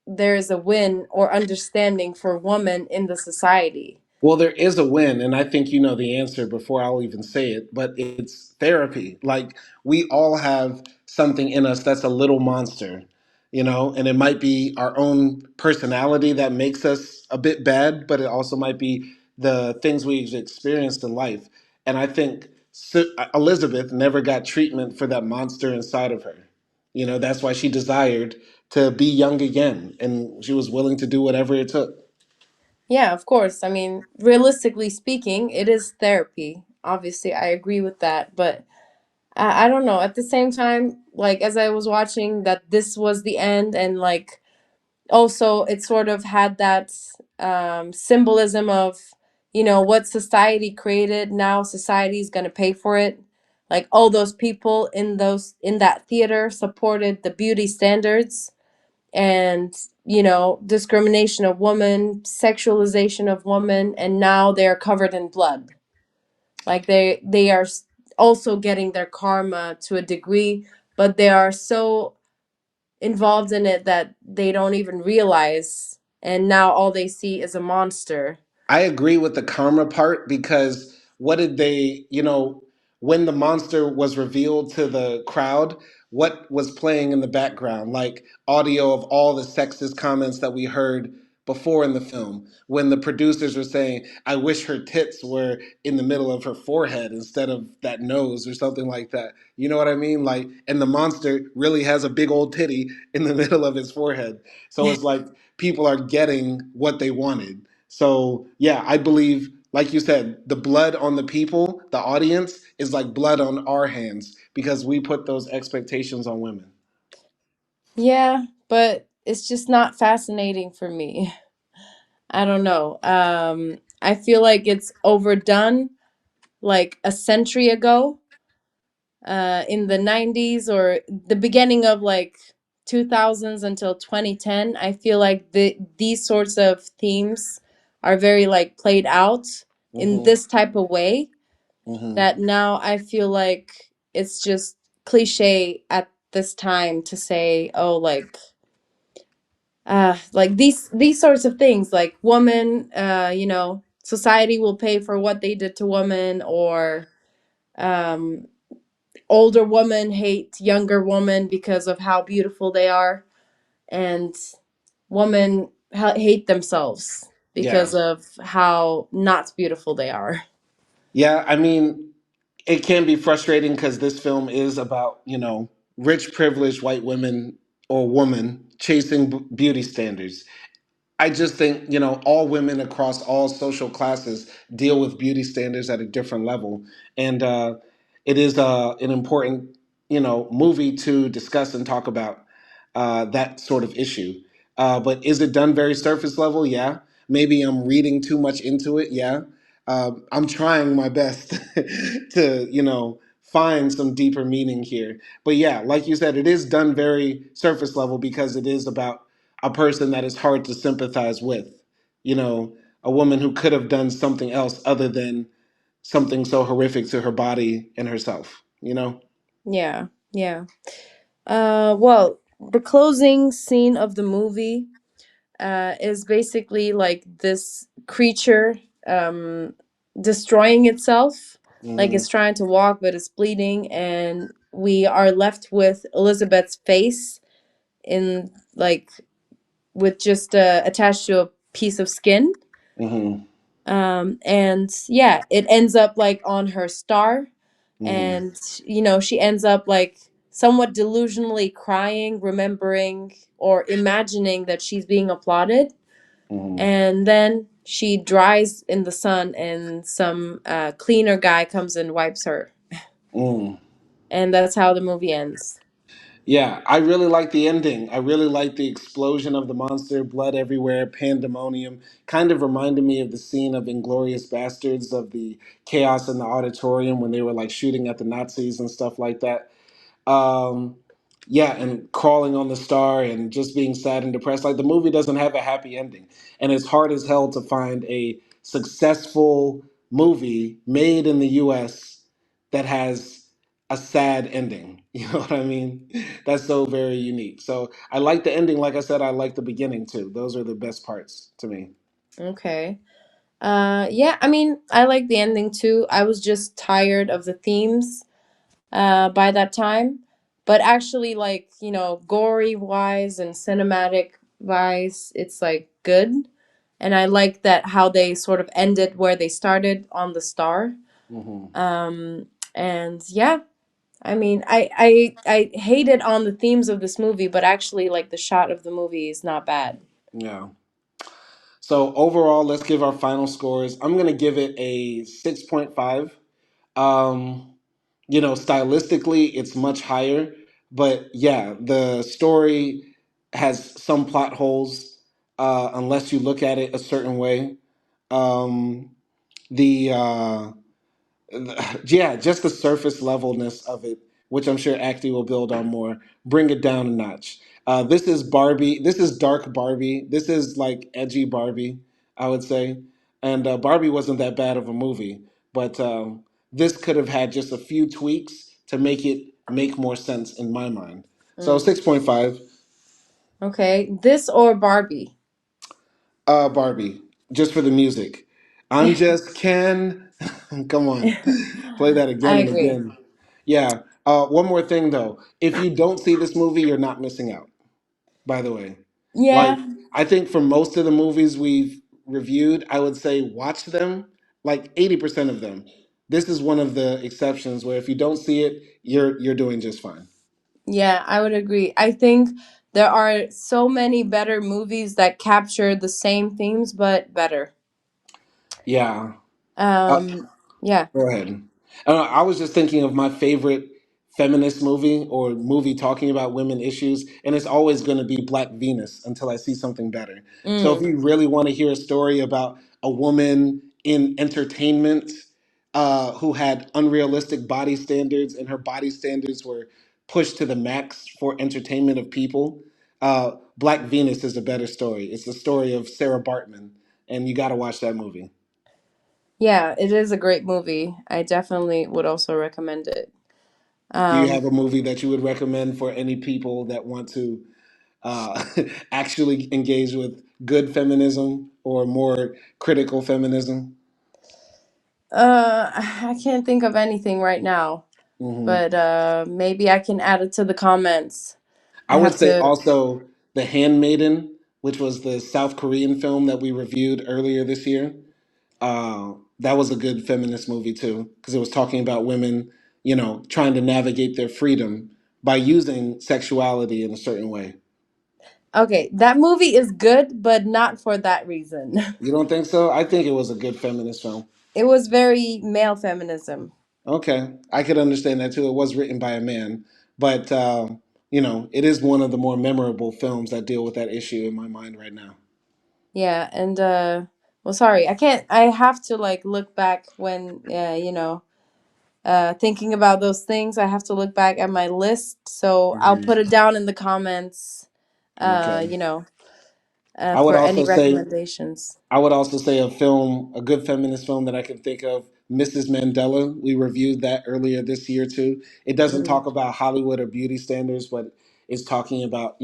there is a win or understanding for women in the society.
Well, there is a win, and I think you know the answer before I'll even say it, but it's therapy. Like, we all have something in us that's a little monster, and it might be our own personality that makes us a bit bad, but it also might be the things we've experienced in life. And I think Elizabeth never got treatment for that monster inside of her. That's why she desired to be young again, and she was willing to do whatever it took.
Yeah, of course. I mean, realistically speaking, it is therapy. Obviously, I agree with that. But I don't know. At the same time, like, as I was watching that this was the end, and like, also it sort of had that symbolism of, what society created. Now society's going to pay for it. Like, all those people in that theater supported the beauty standards and, discrimination of women, sexualization of women, and now they're covered in blood. Like, they are also getting their karma to a degree, but they are so involved in it that they don't even realize, and now all they see is a monster.
I agree with the karma part because what did they, when the monster was revealed to the crowd, what was playing in the background? Like audio of all the sexist comments that we heard before in the film. When the producers were saying, I wish her tits were in the middle of her forehead instead of that nose or something like that. You know what I mean? Like, and the monster really has a big old titty in the middle of his forehead. So it's like people are getting what they wanted. So yeah, I believe, like you said, the blood on the people, the audience, is like blood on our hands because we put those expectations on women.
Yeah, but it's just not fascinating for me. I don't know. I feel like it's overdone like a century ago, in the 90s or the beginning of like 2000s until 2010. I feel like these sorts of themes are very like played out in
Hmm.
this type of way,
Hmm.
that now I feel like it's just cliche at this time to say, oh, like these sorts of things, like woman, society will pay for what they did to women, or um older women hate younger women because of how beautiful they are, and women hate themselves
Yeah.
because of how not beautiful they are.
Yeah. I mean, it can be frustrating because this film is about, rich, privileged white women or woman chasing beauty standards. I just think, all women across all social classes deal with beauty standards at a different level. And it is an important, movie to discuss and talk about that sort of issue. But is it done very surface level? Yeah. Maybe I'm reading too much into it. Yeah. I'm trying my best to, find some deeper meaning here. But yeah, like you said, it is done very surface level because it is about a person that is hard to sympathize with. You know, a woman who could have done something else other than something so horrific to her body and herself, you know?
Yeah, yeah. Well, the closing scene of the movie is basically like this creature um, destroying itself. Like,
Mm-hmm.
it's trying to walk, but it's bleeding, and we are left with Elizabeth's face in like with just attached to a piece of skin.
Mm-hmm.
And yeah, it ends up like on her star,
Mm-hmm.
and she ends up like somewhat delusionally crying, remembering or imagining that she's being applauded,
Mm-hmm.
and then she dries in the sun, and some cleaner guy comes and wipes her,
Mm.
and that's how the movie ends.
Yeah, I really like the ending. I really like the explosion of the monster, blood everywhere, pandemonium. Kind of reminded me of the scene of Inglorious Bastards, of the chaos in the auditorium when they were like shooting at the Nazis and stuff like that. Um, Yeah, and crawling on the star and just being sad and depressed. Like the movie doesn't have a happy ending, and it's hard as hell to find a successful movie made in the U.S. that has a sad ending. You know what I mean? That's so very unique. So I like the ending. Like I said, I like the beginning too. Those are the best parts to me.
Okay. Yeah, I mean, I like the ending too. I was just tired of the themes by that time. But actually, like, gory wise and cinematic wise, it's like good. And I like that how they sort of ended where they started on the star.
Hmm.
Um, and yeah, I mean, I hated on the themes of this movie, but actually, like, the shot of the movie is not bad.
Yeah. So overall, let's give our final scores. I'm gonna give it a 6.5. Um, stylistically, it's much higher, but yeah, the story has some plot holes unless you look at it a certain way. Um, the yeah, just the surface levelness of it, which I'm sure Acti will build on more, bring it down a notch. This is Barbie. This is dark Barbie. This is like edgy Barbie, I would say. And Barbie wasn't that bad of a movie, but this could have had just a few tweaks to make it make more sense in my mind. So
Mm.
6.5,
Okay, this or Barbie?
Barbie, just for the music. I'm just Ken. Come on, play that
I
again and
agree.
again. Yeah. One more thing though, if you don't see this movie, you're not missing out. By the way, like
Yeah,
I think for most of the movies we've reviewed, I would say watch them. Like 80% of them. This is one of the exceptions where if you don't see it, you're doing just fine.
yeah, I would agree. I think there are so many better movies that capture the same themes, but better.
Yeah. Uh,
Um, yeah.
Go ahead. I was just thinking of my favorite feminist movie or movie talking about women issues, and it's always going to be Black Venus until I see something better. So if
Mm.
you really want to hear a story about a woman in entertainment who had unrealistic body standards, and her body standards were pushed to the max for entertainment of people, Black Venus is a better story. It's the story of Sarah Bartman, and you got to watch that movie.
Yeah, it is a great movie. I definitely would also recommend it.
Do you
Um,
have a movie that you would recommend for any people that want to uh, actually engage with good feminism or more critical feminism?
I can't think of anything right now,
Hmm.
but maybe I can add it to the comments.
I
I
would
have
say
to.
also The Handmaiden, which was the South Korean film that we reviewed earlier this year. That was a good feminist movie too, because it was talking about women, trying to navigate their freedom by using sexuality in a certain way.
Okay, that movie is good, but not for that reason.
You don't think so? I think it was a good feminist film.
It was very male feminism.
Okay, I could understand that too. It was written by a man, but it is one of the more memorable films that deal with that issue in my mind right now.
Yeah, and well, sorry, I can't. I have to like look back when, thinking about those things. I have to look back at my list, so I'll put
Mhm.
it down in the comments. Uh,
Okay.
you know,
I would
for any
also say
recommendations.
I would also say a good feminist film that I can think of, Mrs. Mandela. We reviewed that earlier this year too. It doesn't
Mm.
talk about Hollywood or beauty standards, but it's talking about,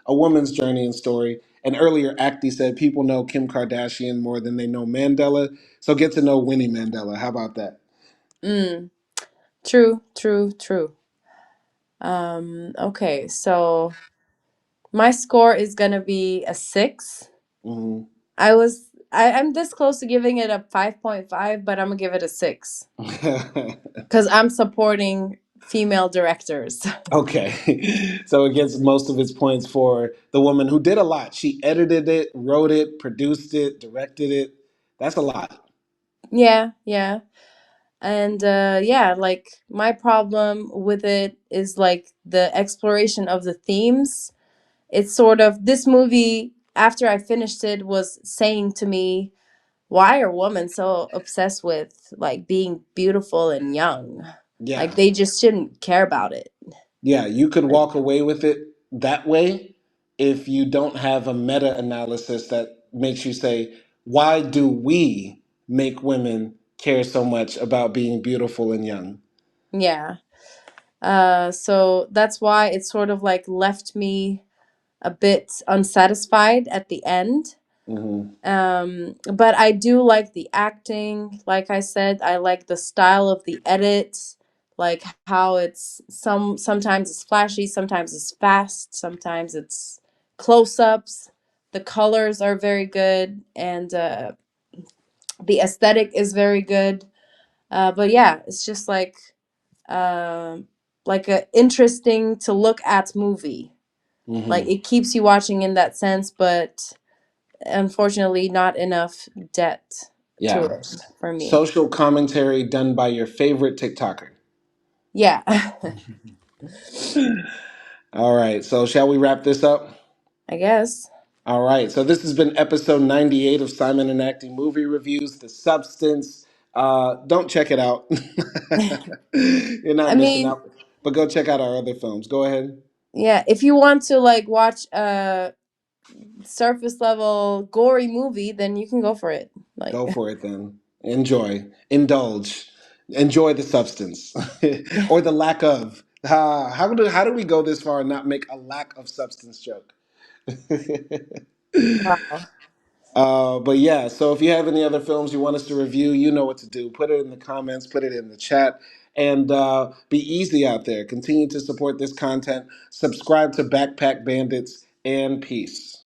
a woman's journey and story. And earlier, Acti said people know Kim Kardashian more than they know Mandela. So get to know Winnie Mandela. How about that?
Mm. True, true, true. Okay, so my score is gonna be a 6.
Hmm.
I'm this close to giving it a 5.5, but I'm gonna give it a 6 because I'm supporting female directors.
Okay. So it gets most of its points for the woman who did a lot. She edited it, wrote it, produced it, directed it. That's a lot.
Yeah, yeah. And yeah, like my problem with it is like the exploration of the themes. It's sort of this movie, after I finished it, was saying to me, why are women so obsessed with like being beautiful and young? Like
Yeah.
they just shouldn't care about it.
Yeah, you could
Like,
walk away with it that way if you don't have a meta analysis that makes you say, why do we make women care so much about being beautiful and young?
yeah. So that's why it sort of like left me a bit unsatisfied at the end.
Hmm.
But I do like the acting. Like I said, I like the style of the edit, like how it's sometimes it's flashy, sometimes it's fast, sometimes it's close-ups. The colors are very good, and the aesthetic is very good. But yeah, it's just um like a interesting to look at movie. Like
Hmm.
it keeps you watching in that sense, but unfortunately not enough depth to
Yeah.
it for me.
Social commentary done by your favorite TikToker.
Yeah.
All right, so shall we wrap this up?
I guess.
All right, so this has been episode 98 of Simon and Acting Movie Reviews, The Substance. Don't check it out. You're
I
not missing
mean,
out, but go check out our other films. Go ahead.
yeah, if you want to like watch a surface level gory movie, then you can go for it. Like
Go for it then. Enjoy. Indulge. Enjoy the substance or the lack of. How do we go this far and not make a lack of substance joke?
wow.
But yeah, so if you have any other films you want us to review, you know what to do. Put it in the comments, put it in the chat, and be easy out there. Continue to support this content. Subscribe to Backpack Bandits, and peace.